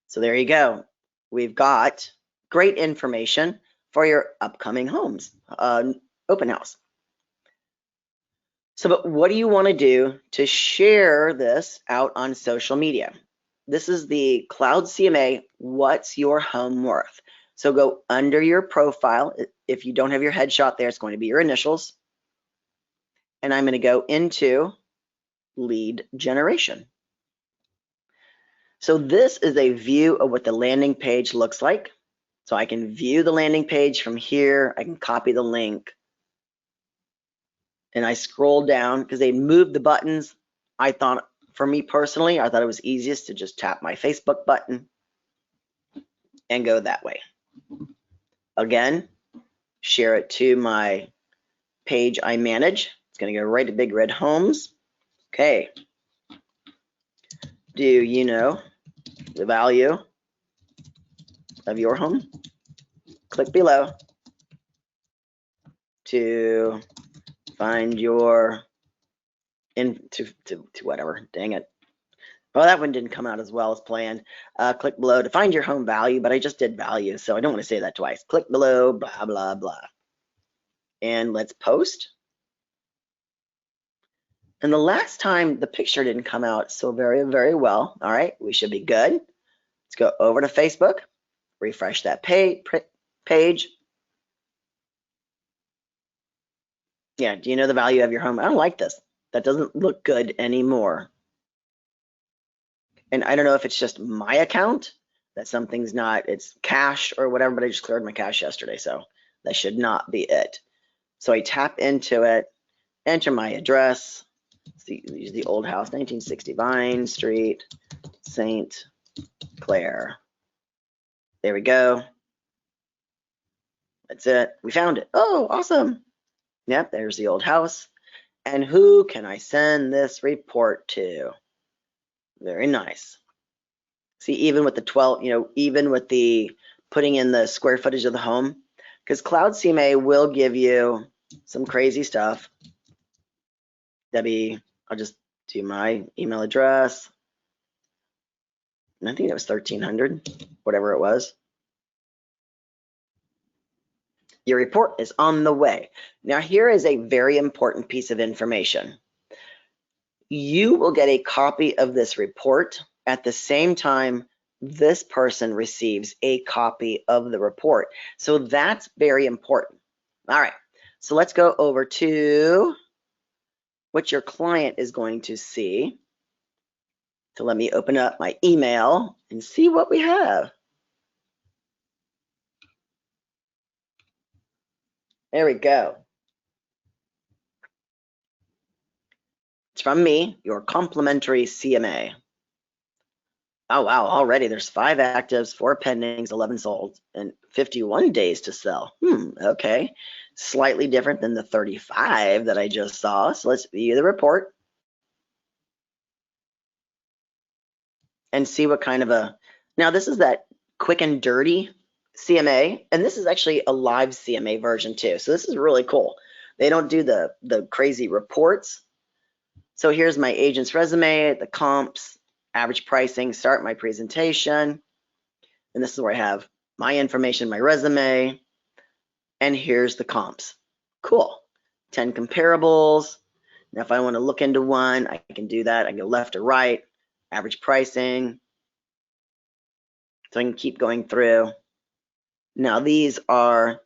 So there you go. We've got great information for your upcoming homes, open house. So, but what do you want to do to share this out on social media? This is the Cloud CMA, what's your home worth? So go under your profile. If you don't have your headshot there, it's going to be your initials. And I'm going to go into lead generation. So this is a view of what the landing page looks like. So I can view the landing page from here. I can copy the link. And I scroll down because they moved the buttons. I thought, for me personally, I thought it was easiest to just tap my Facebook button and go that way. Again, share it to my page I manage. It's going to go right to Big Red Homes. Okay. Do you know the value of your home? Click below to find your to whatever. Dang it. Well, that one didn't come out as well as planned. Click below to find your home value, but I just did value, so I don't want to say that twice. Click below, blah, blah, blah. And let's post. And the last time the picture didn't come out so very, very well. All right, we should be good. Let's go over to Facebook, refresh that page. Yeah, do you know the value of your home? I don't like this. That doesn't look good anymore. And I don't know if it's just my account, that something's not, it's cached or whatever, but I just cleared my cache yesterday, so that should not be it. So I tap into it, enter my address. Use the old house, 1960 Vine Street, St. Clair. There we go. That's it. We found it. Oh, awesome. Yep, there's the old house. And who can I send this report to? Very nice. See, even with the 12, even with the putting in the square footage of the home, because Cloud CMA will give you some crazy stuff. Debbie, I'll just do my email address. And I think that was 1300, whatever it was. Your report is on the way. Now, here is a very important piece of information. You will get a copy of this report at the same time this person receives a copy of the report. So that's very important. All right, so let's go over to what your client is going to see. So let me open up my email and see what we have. There we go. It's from me, your complimentary CMA. Oh, wow, already there's 5 actives, 4 pendings, 11 sold, and 51 days to sell. Okay. Slightly different than the 35 that I just saw. So let's view the report and see what kind of a, now this is that quick and dirty CMA, and this is actually a live CMA version too. So this is really cool. They don't do the crazy reports. So here's my agent's resume, the comps, average pricing, start my presentation. And this is where I have my information, my resume, and here's the comps. Cool. 10 comparables. Now, if I want to look into one, I can do that. I can go left or right, average pricing. So I can keep going through. Now these are,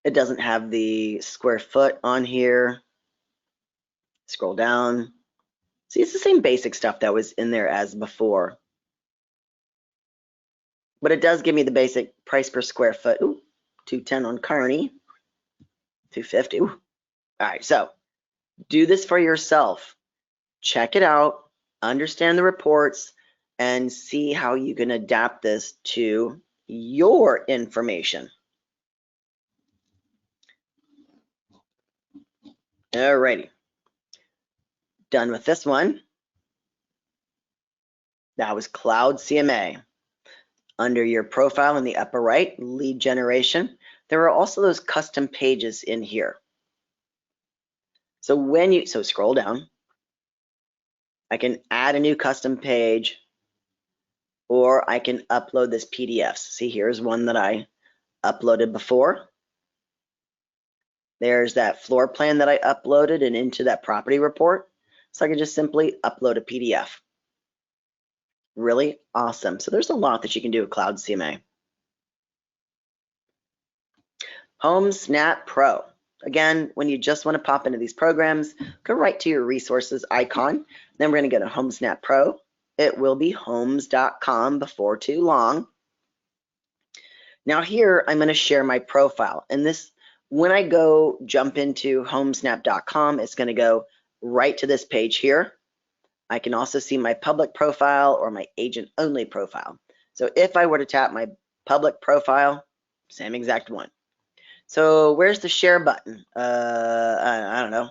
it doesn't have the square foot on here. Scroll down. See, it's the same basic stuff that was in there as before. But it does give me the basic price per square foot. Ooh, $210 on Kearney, $250. Ooh. All right, so do this for yourself. Check it out, understand the reports, and see how you can adapt this to your information. All righty. Done with this one. That was Cloud CMA. Under your profile in the upper right, lead generation, there are also those custom pages in here. So scroll down. I can add a new custom page, or I can upload this PDF. See, here's one that I uploaded before. There's that floor plan that I uploaded and into that property report. So I can just simply upload a PDF. Really awesome. So there's a lot that you can do with Cloud CMA. HomeSnap Pro. Again, when you just want to pop into these programs, go right to your resources icon. Then we're going to go to HomeSnap Pro. It will be homes.com before too long. Now here, I'm going to share my profile. And this, when I go jump into homesnap.com, it's going to go right to this page here. I can also see my public profile or my agent only profile. So if I were to tap my public profile, same exact one. So where's the share button? I don't know.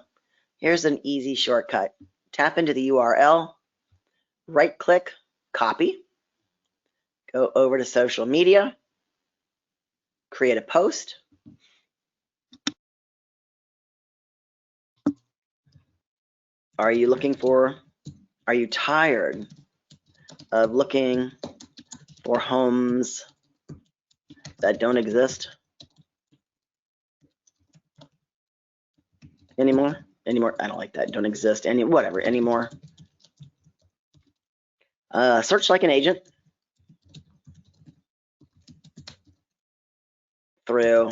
Here's an easy shortcut. Tap into the URL, right click, copy, go over to social media, create a post. Are you tired of looking for homes that don't exist anymore? I don't like that. Don't exist anymore. Search like an agent through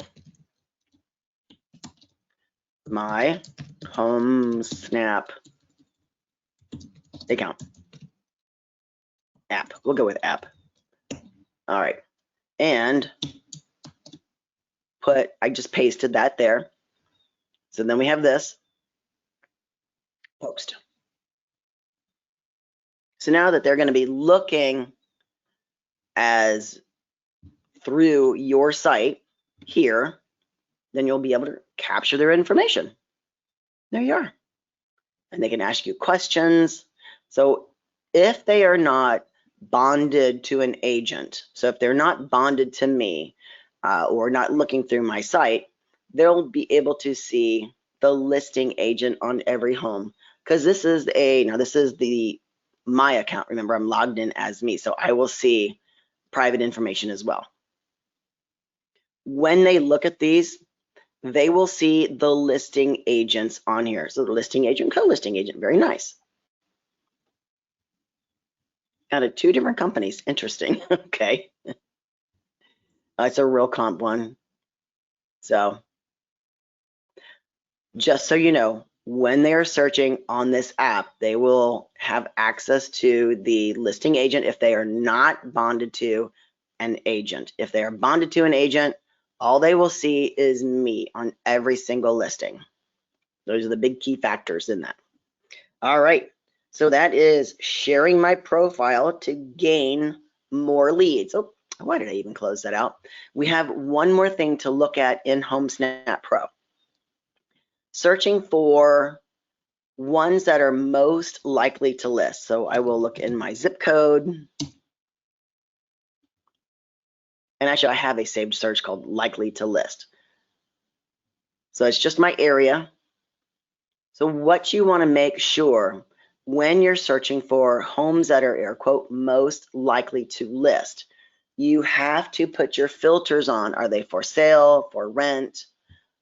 my HomeSnap account. App. We'll go with app. All right. And I just pasted that there. So then we have this post. So now that they're going to be looking through your site here, then you'll be able to capture their information. There you are. And they can ask you questions. So if they are not bonded to an agent, so if they're not bonded to me or not looking through my site, they'll be able to see the listing agent on every home, because this is my account. Remember, I'm logged in as me, so I will see private information as well. When they look at these, they will see the listing agents on here. So the listing agent, co-listing agent, very nice. Out of 2 different companies, interesting. Okay, it's a real comp one. So just so you know, when they are searching on this app, they will have access to the listing agent if they are not bonded to an agent. If they are bonded to an agent, all they will see is me on every single listing. Those are the big key factors in that. All right, so that is sharing my profile to gain more leads. Oh, why did I even close that out? We have one more thing to look at in HomeSnap Pro. Searching for ones that are most likely to list. So I will look in my zip code. And actually, I have a saved search called likely to list. So it's just my area. So what you want to make sure when you're searching for homes that are air quote most likely to list, you have to put your filters on. Are they for sale, for rent?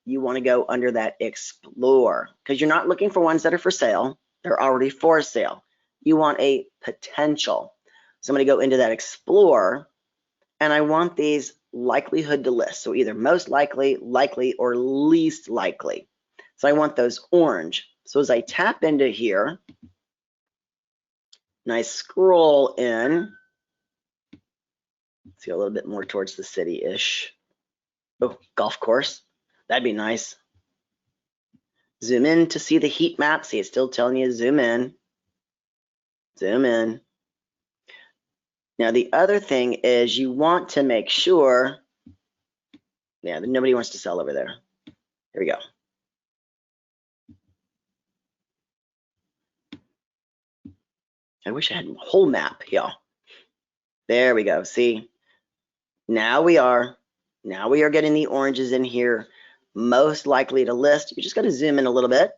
You want to go under that explore, because you're not looking for ones that are for sale. They're already for sale. You want a potential. So I'm going to go into that Explore, and I want these likelihood to list. So either most likely, likely, or least likely. So I want those orange. So as I tap into here, and I scroll in, let's go a little bit more towards the city-ish. Oh, golf course. That'd be nice. Zoom in to see the heat map. See, it's still telling you zoom in. Zoom in. Now, the other thing is you want to make sure, yeah, nobody wants to sell over there. Here we go. I wish I had a whole map, y'all. There we go. See, now we are getting the oranges in here. Most likely to list. You just got to zoom in a little bit.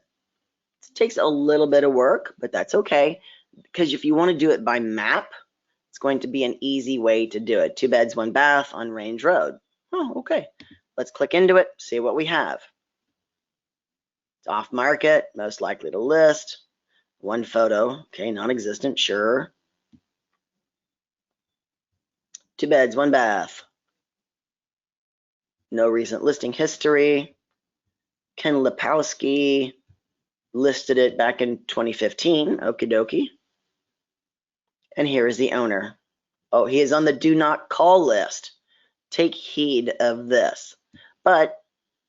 It takes a little bit of work, but that's okay, because if you want to do it by map, it's going to be an easy way to do it. 2 beds, 1 bath on Range Road. Oh, okay. Let's click into it, see what we have. It's off market, most likely to list. 1 photo, okay, non-existent, sure. 2 beds, 1 bath. No recent listing history. Ken Lipowski listed it back in 2015, okie dokie. And here is the owner. Oh, he is on the do not call list. Take heed of this. But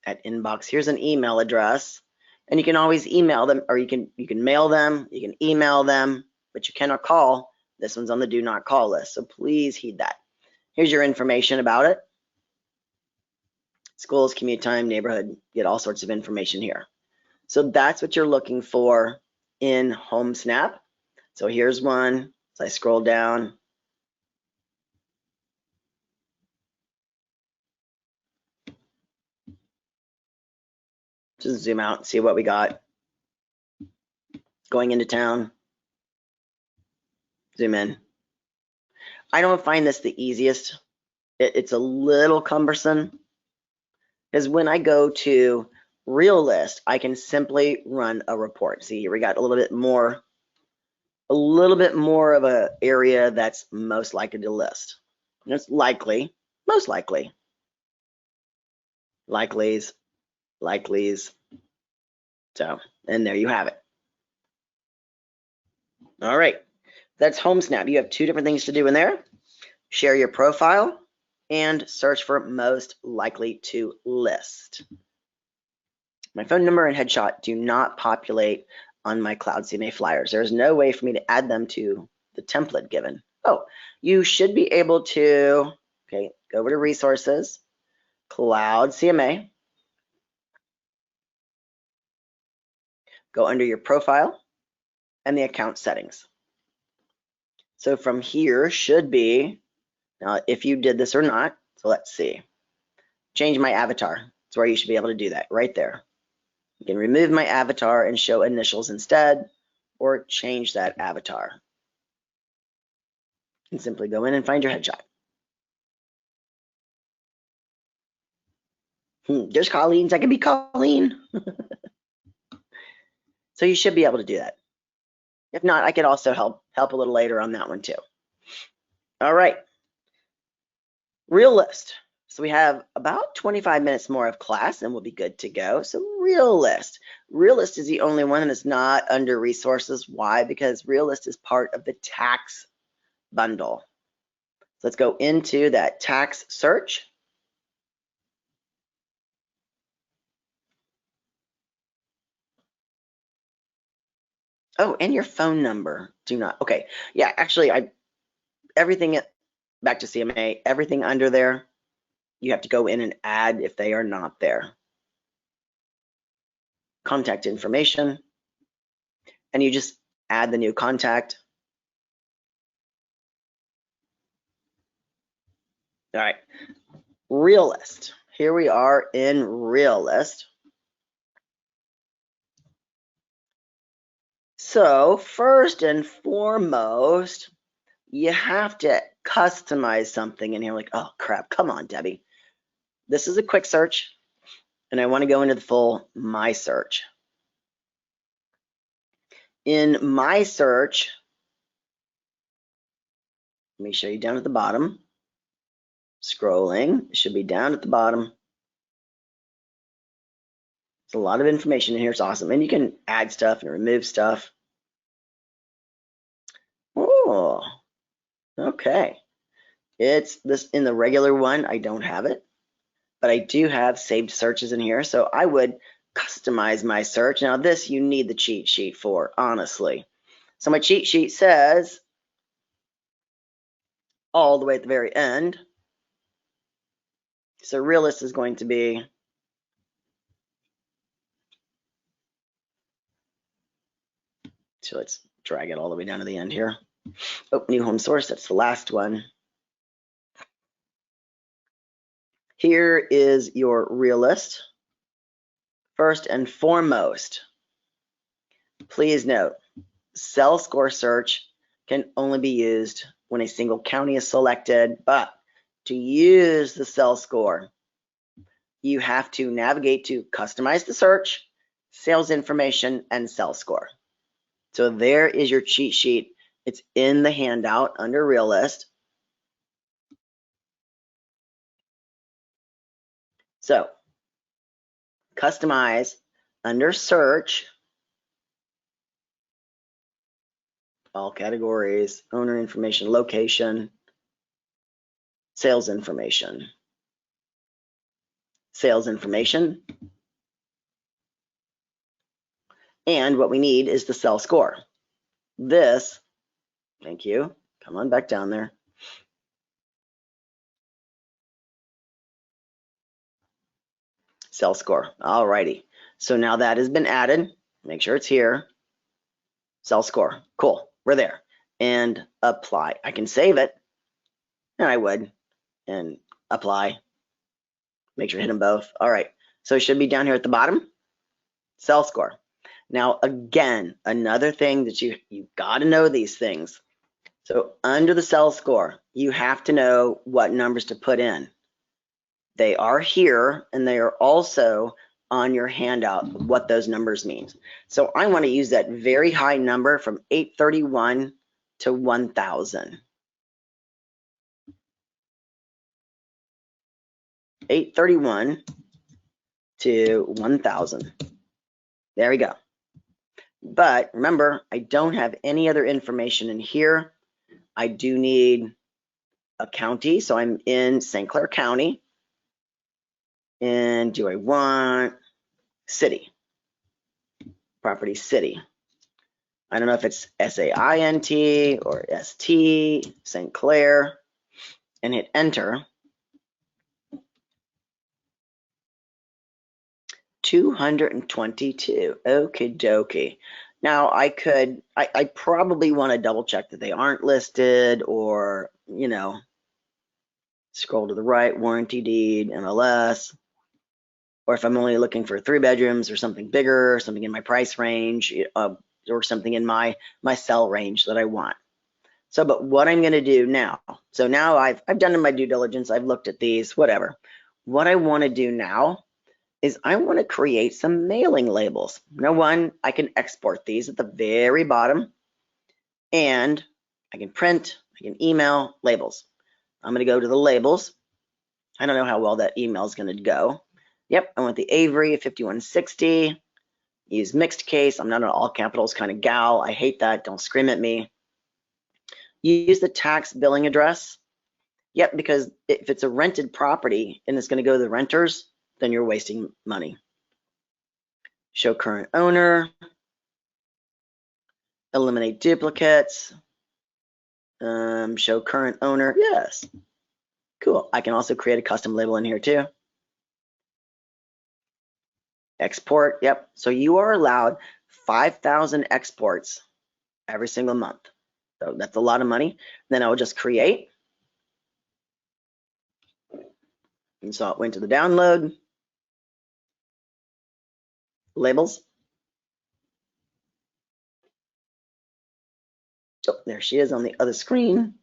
at inbox, here's an email address, and you can always email them, or you can mail them, you can email them, but you cannot call. This one's on the do not call list, so please heed that. Here's your information about it. Schools, commute time, neighborhood, get all sorts of information here. So that's what you're looking for in HomeSnap. So here's one. So I scroll down. Just zoom out and see what we got. Going into town. Zoom in. I don't find this the easiest. It's a little cumbersome, because when I go to Real List, I can simply run a report. See, here we got a little bit more of an area that's most likely to list. And it's likely, most likely, likelies, likelies. So, and there you have it. All right, that's HomeSnap. You have 2 different things to do in there. Share your profile and search for most likely to list. My phone number and headshot do not populate on my Cloud CMA flyers. There's no way for me to add them to the template given. Oh, you should be able to, okay, go over to Resources, Cloud CMA, go under your profile and the account settings. So from here should be, now if you did this or not, so let's see. Change my avatar. That's where you should be able to do that, right there. You can remove my avatar and show initials instead, or change that avatar. And simply go in and find your headshot. There's Colleen's. I can be Colleen. So you should be able to do that. If not, I could also help a little later on that one too. All right. Real List. So we have about 25 minutes more of class and we'll be good to go. So Real List. Real List is the only one that's not under Resources. Why? Because Real List is part of the tax bundle. So let's go into that tax search. Oh, and your phone number. Do not. Okay. Yeah, actually, everything back to CMA, everything under there, you have to go in and add if they are not there. Contact information, and you just add the new contact. All right, Real List. Here we are in Real List. So first and foremost, you have to customize something in here. Like, oh crap, come on, Debbie. This is a quick search, and I want to go into the full My Search. In My Search, Let me show you down at the bottom. Scrolling, it should be down at the bottom. There's a lot of information in here. It's awesome. And you can add stuff and remove stuff. Oh, okay. It's this in the regular one. I don't have it, but I do have saved searches in here. So I would customize my search. Now this you need the cheat sheet for, honestly. So my cheat sheet says all the way at the very end. So realist is going to be so let's drag it all the way down to the end here. Oh, new home source, that's the last one. Here is your realist. First and foremost, please note, cell score search can only be used when a single county is selected, but to use the cell score, you have to navigate to customize the search, sales information, and cell score. So there is your cheat sheet. It's in the handout under realist. So customize under search, all categories, owner information, location, sales information. Sales information. And what we need is the cell score. This, thank you, come on back down there. Cell score, all righty. So now that has been added, make sure it's here. Cell score, cool, we're there. And apply, I can save it, and I would, and apply. Make sure to hit them both. All right, so it should be down here at the bottom, cell score. Now again, another thing that you gotta know these things. So under the cell score, you have to know what numbers to put in. They are here, and they are also on your handout what those numbers mean. So I want to use that very high number from 831 to 1,000. 831 to 1,000. There we go. But remember, I don't have any other information in here. I do need a county, so I'm in St. Clair County. And do I want city? Property city. I don't know if it's SAINT or ST, St. Clair, and hit enter. 222, okie dokie. Now I probably want to double check that they aren't listed, or, you know, scroll to the right, warranty deed, MLS, or if I'm only looking for 3 bedrooms or something bigger, something in my price range, or something in my cell range that I want. So, but what I'm going to do now, so now I've done my due diligence, I've looked at these, whatever. What I want to do now is I want to create some mailing labels. Now, one, I can export these at the very bottom, and I can print, I can email labels. I'm going to go to the labels. I don't know how well that email is going to go. Yep, I want the Avery 5160. Use mixed case. I'm not an all capitals kind of gal. I hate that. Don't scream at me. Use the tax billing address. Yep, because if it's a rented property and it's going to go to the renters, then you're wasting money. Show current owner. Eliminate duplicates. Show current owner. Yes. Cool. I can also create a custom label in here too. Export. Yep. So you are allowed 5,000 exports every single month. So that's a lot of money. Then I will just create. And so it went to the download. Labels. Oh, there she is on the other screen.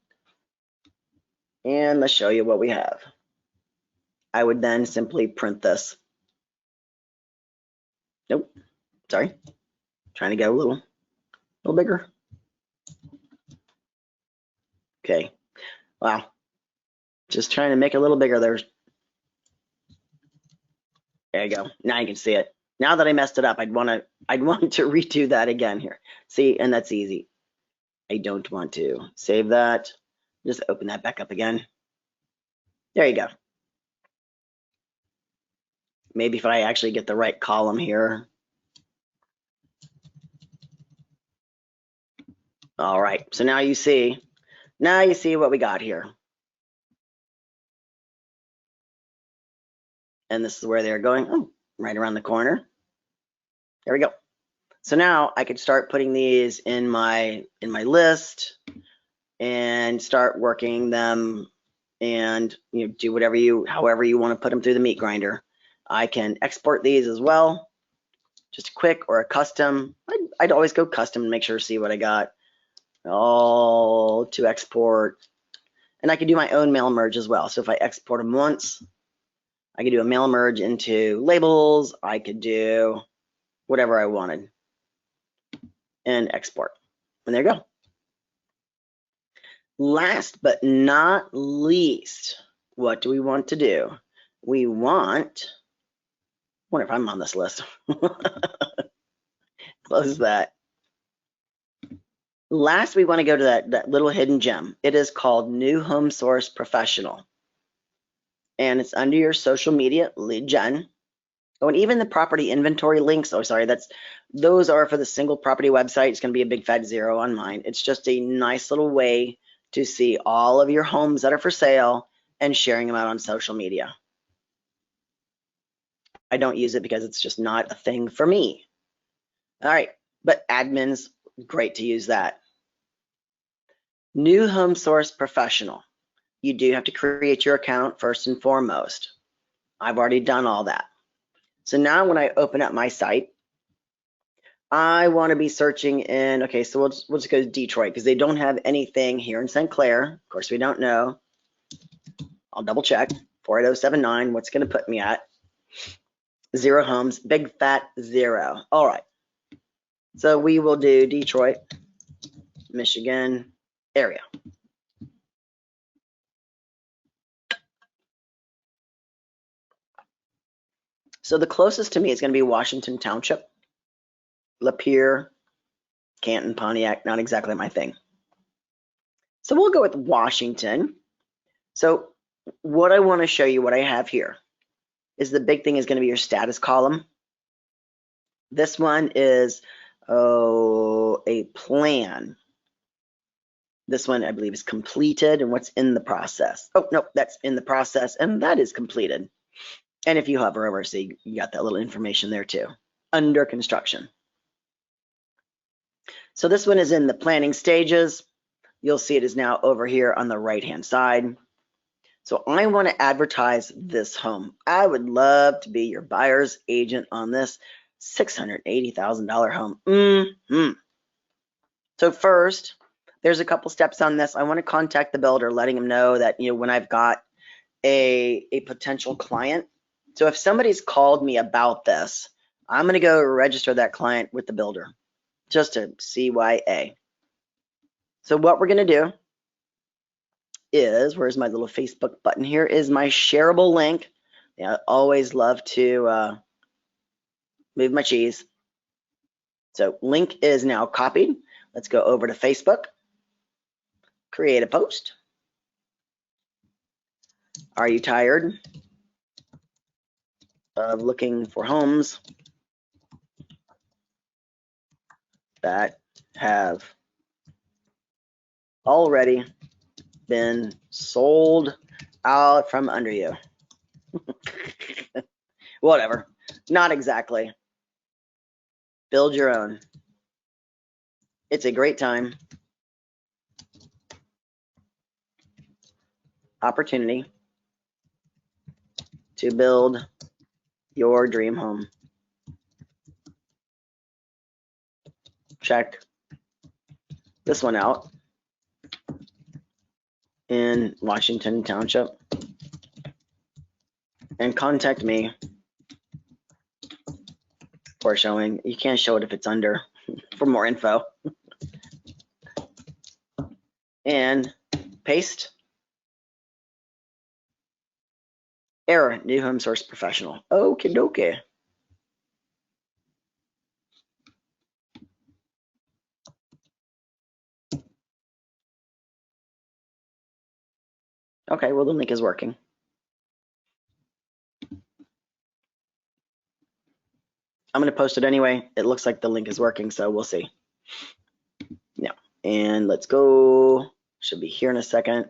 And let's show you what we have. I would then simply print this. Nope, sorry. Trying to go a little bigger. Okay, Wow. Just trying to make it a little bigger there. There you go. Now you can see it. Now that I messed it up, I'd want to redo that again here. See, and that's easy. I don't want to save that. Just open that back up again. There you go. Maybe if I actually get the right column here. All right, so now you see what we got here. And this is where they're going, oh, right around the corner. There we go. So now I could start putting these in my list and start working them, and do however you want to put them through the meat grinder. I can export these as well, just a quick or a custom. I'd always go custom and make sure to see what I got. All to export, and I could do my own mail merge as well. So if I export them once, I could do a mail merge into labels. I could do whatever I wanted and export, and there you go. Last but not least, what do we want to do? We want, I wonder if I'm on this list. Close that. Last, we want to go to that little hidden gem. It is called MiRealSource Professional. And it's under your social media lead gen. Oh, and even the property inventory links, oh, sorry, those are for the single property website. It's going to be a big fat 0 on mine. It's just a nice little way to see all of your homes that are for sale and sharing them out on social media. I don't use it because it's just not a thing for me. All right, but admins, great to use that. MiRealSource Professional. You do have to create your account first and foremost. I've already done all that. So now when I open up my site, I want to be searching in, okay, so we'll just go to Detroit because they don't have anything here in St. Clair. Of course, we don't know. I'll double check. 48079, what's going to put me at? 0 homes, big fat 0. All right. So we will do Detroit, Michigan area. So the closest to me is going to be Washington Township, Lapeer, Canton, Pontiac, not exactly my thing. So we'll go with Washington. So what I want to show you, what I have here, is the big thing is going to be your status column. This one is a plan. This one, I believe, is completed and what's in the process. Oh, no, that's in the process, and that is completed. And if you hover over, so you got that little information there too. Under construction. So this one is in the planning stages. You'll see it is now over here on the right-hand side. So I want to advertise this home. I would love to be your buyer's agent on this $680,000 home. So first, there's a couple steps on this. I want to contact the builder, letting him know that, when I've got a potential client. So if somebody's called me about this, I'm going to go register that client with the builder, just to CYA. So what we're going to do is, where's my little Facebook button? Here is my shareable link. Yeah, I always love to move my cheese. So link is now copied. Let's go over to Facebook, create a post. Are you tired of looking for homes that have already been sold out from under you? Whatever, not exactly. Build your own. It's a great time. Opportunity to build your dream home. Check this one out in Washington Township and contact me for showing. You can't show it if it's under for more info. And paste Error, new home source professional. Okie dokie. Okay, well, the link is working. I'm going to post it anyway. It looks like the link is working, so we'll see. Yeah, and let's go. Should be here in a second.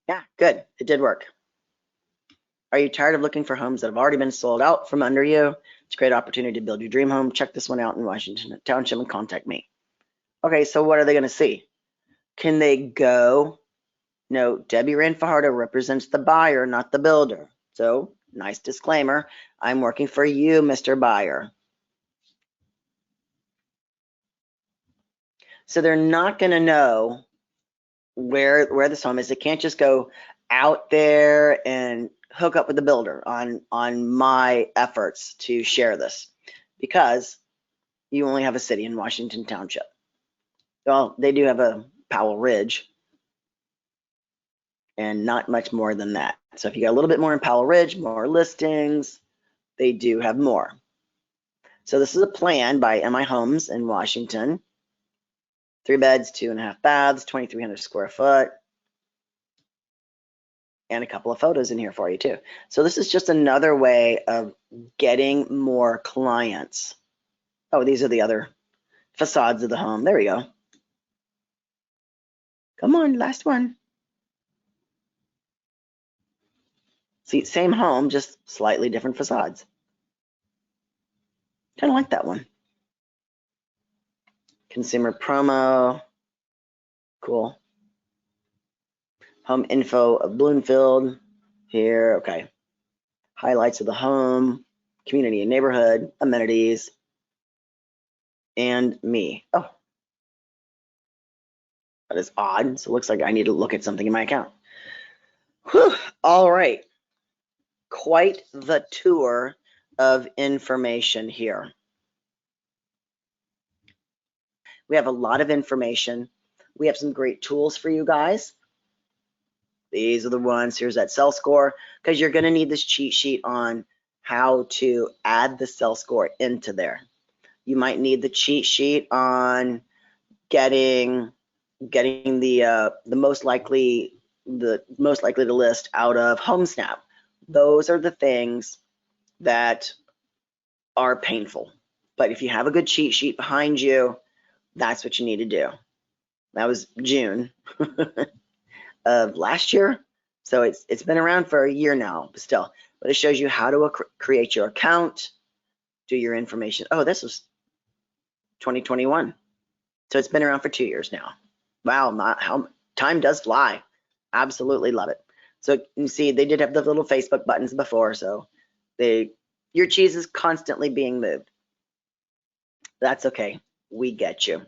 Yeah, good. It did work. Are you tired of looking for homes that have already been sold out from under you? It's a great opportunity to build your dream home. Check this one out in Washington Township and contact me. Okay, so what are they going to see? Can they go? No, Debbie Fajardo represents the buyer, not the builder. So, nice disclaimer. I'm working for you, Mr. Buyer. So they're not going to know where this home is. They can't just go out there and hook up with the builder on my efforts to share this, because you only have a city in Washington Township. Well, they do have a Powell Ridge, and not much more than that. So if you got a little bit more in Powell Ridge, more listings, they do have more. So this is a plan by MI Homes in Washington. 3 beds, 2.5 baths, 2,300 square foot, and a couple of photos in here for you too. So this is just another way of getting more clients. Oh, these are the other facades of the home. There we go. Come on, last one. See, same home, just slightly different facades. Kind of like that one. Consumer promo. Cool. Home info of Bloomfield. Here, okay. Highlights of the home, community and neighborhood, amenities, and me. Oh, that is odd. So it looks like I need to look at something in my account. Whew. All right. Quite the tour of information here. We have a lot of information. We have some great tools for you guys. These are the ones. Here's that cell score, because you're going to need this cheat sheet on how to add the cell score into there. You might need the cheat sheet on getting the most likely to list out of HomeSnap. Those are the things that are painful. But if you have a good cheat sheet behind you, that's what you need to do. That was June of last year. So it's been around for a year now, but still. But it shows you how to create your account, do your information. Oh, this was 2021. So it's been around for 2 years now. Wow, how time does fly. Absolutely love it. So you see, they did have the little Facebook buttons before, so your cheese is constantly being moved. That's okay. We get you.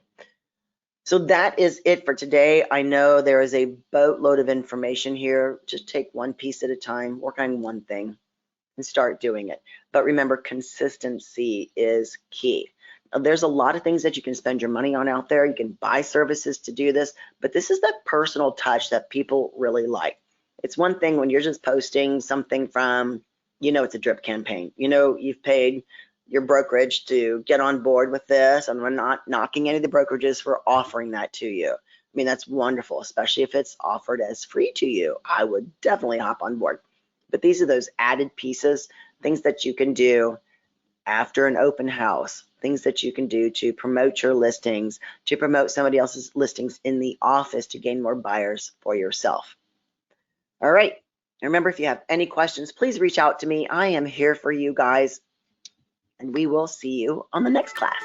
So that is it for today. I know there is a boatload of information here. Just take one piece at a time, work on one thing, and start doing it. But remember, consistency is key. Now, there's a lot of things that you can spend your money on out there. You can buy services to do this, but this is that personal touch that people really like. It's one thing when you're just posting something from, it's a drip campaign. You've paid your brokerage to get on board with this, and we're not knocking any of the brokerages for offering that to you. I mean, that's wonderful, especially if it's offered as free to you. I would definitely hop on board. But these are those added pieces, things that you can do after an open house, things that you can do to promote your listings, to promote somebody else's listings in the office to gain more buyers for yourself. All right. And remember, if you have any questions, please reach out to me. I am here for you guys, and we will see you on the next class.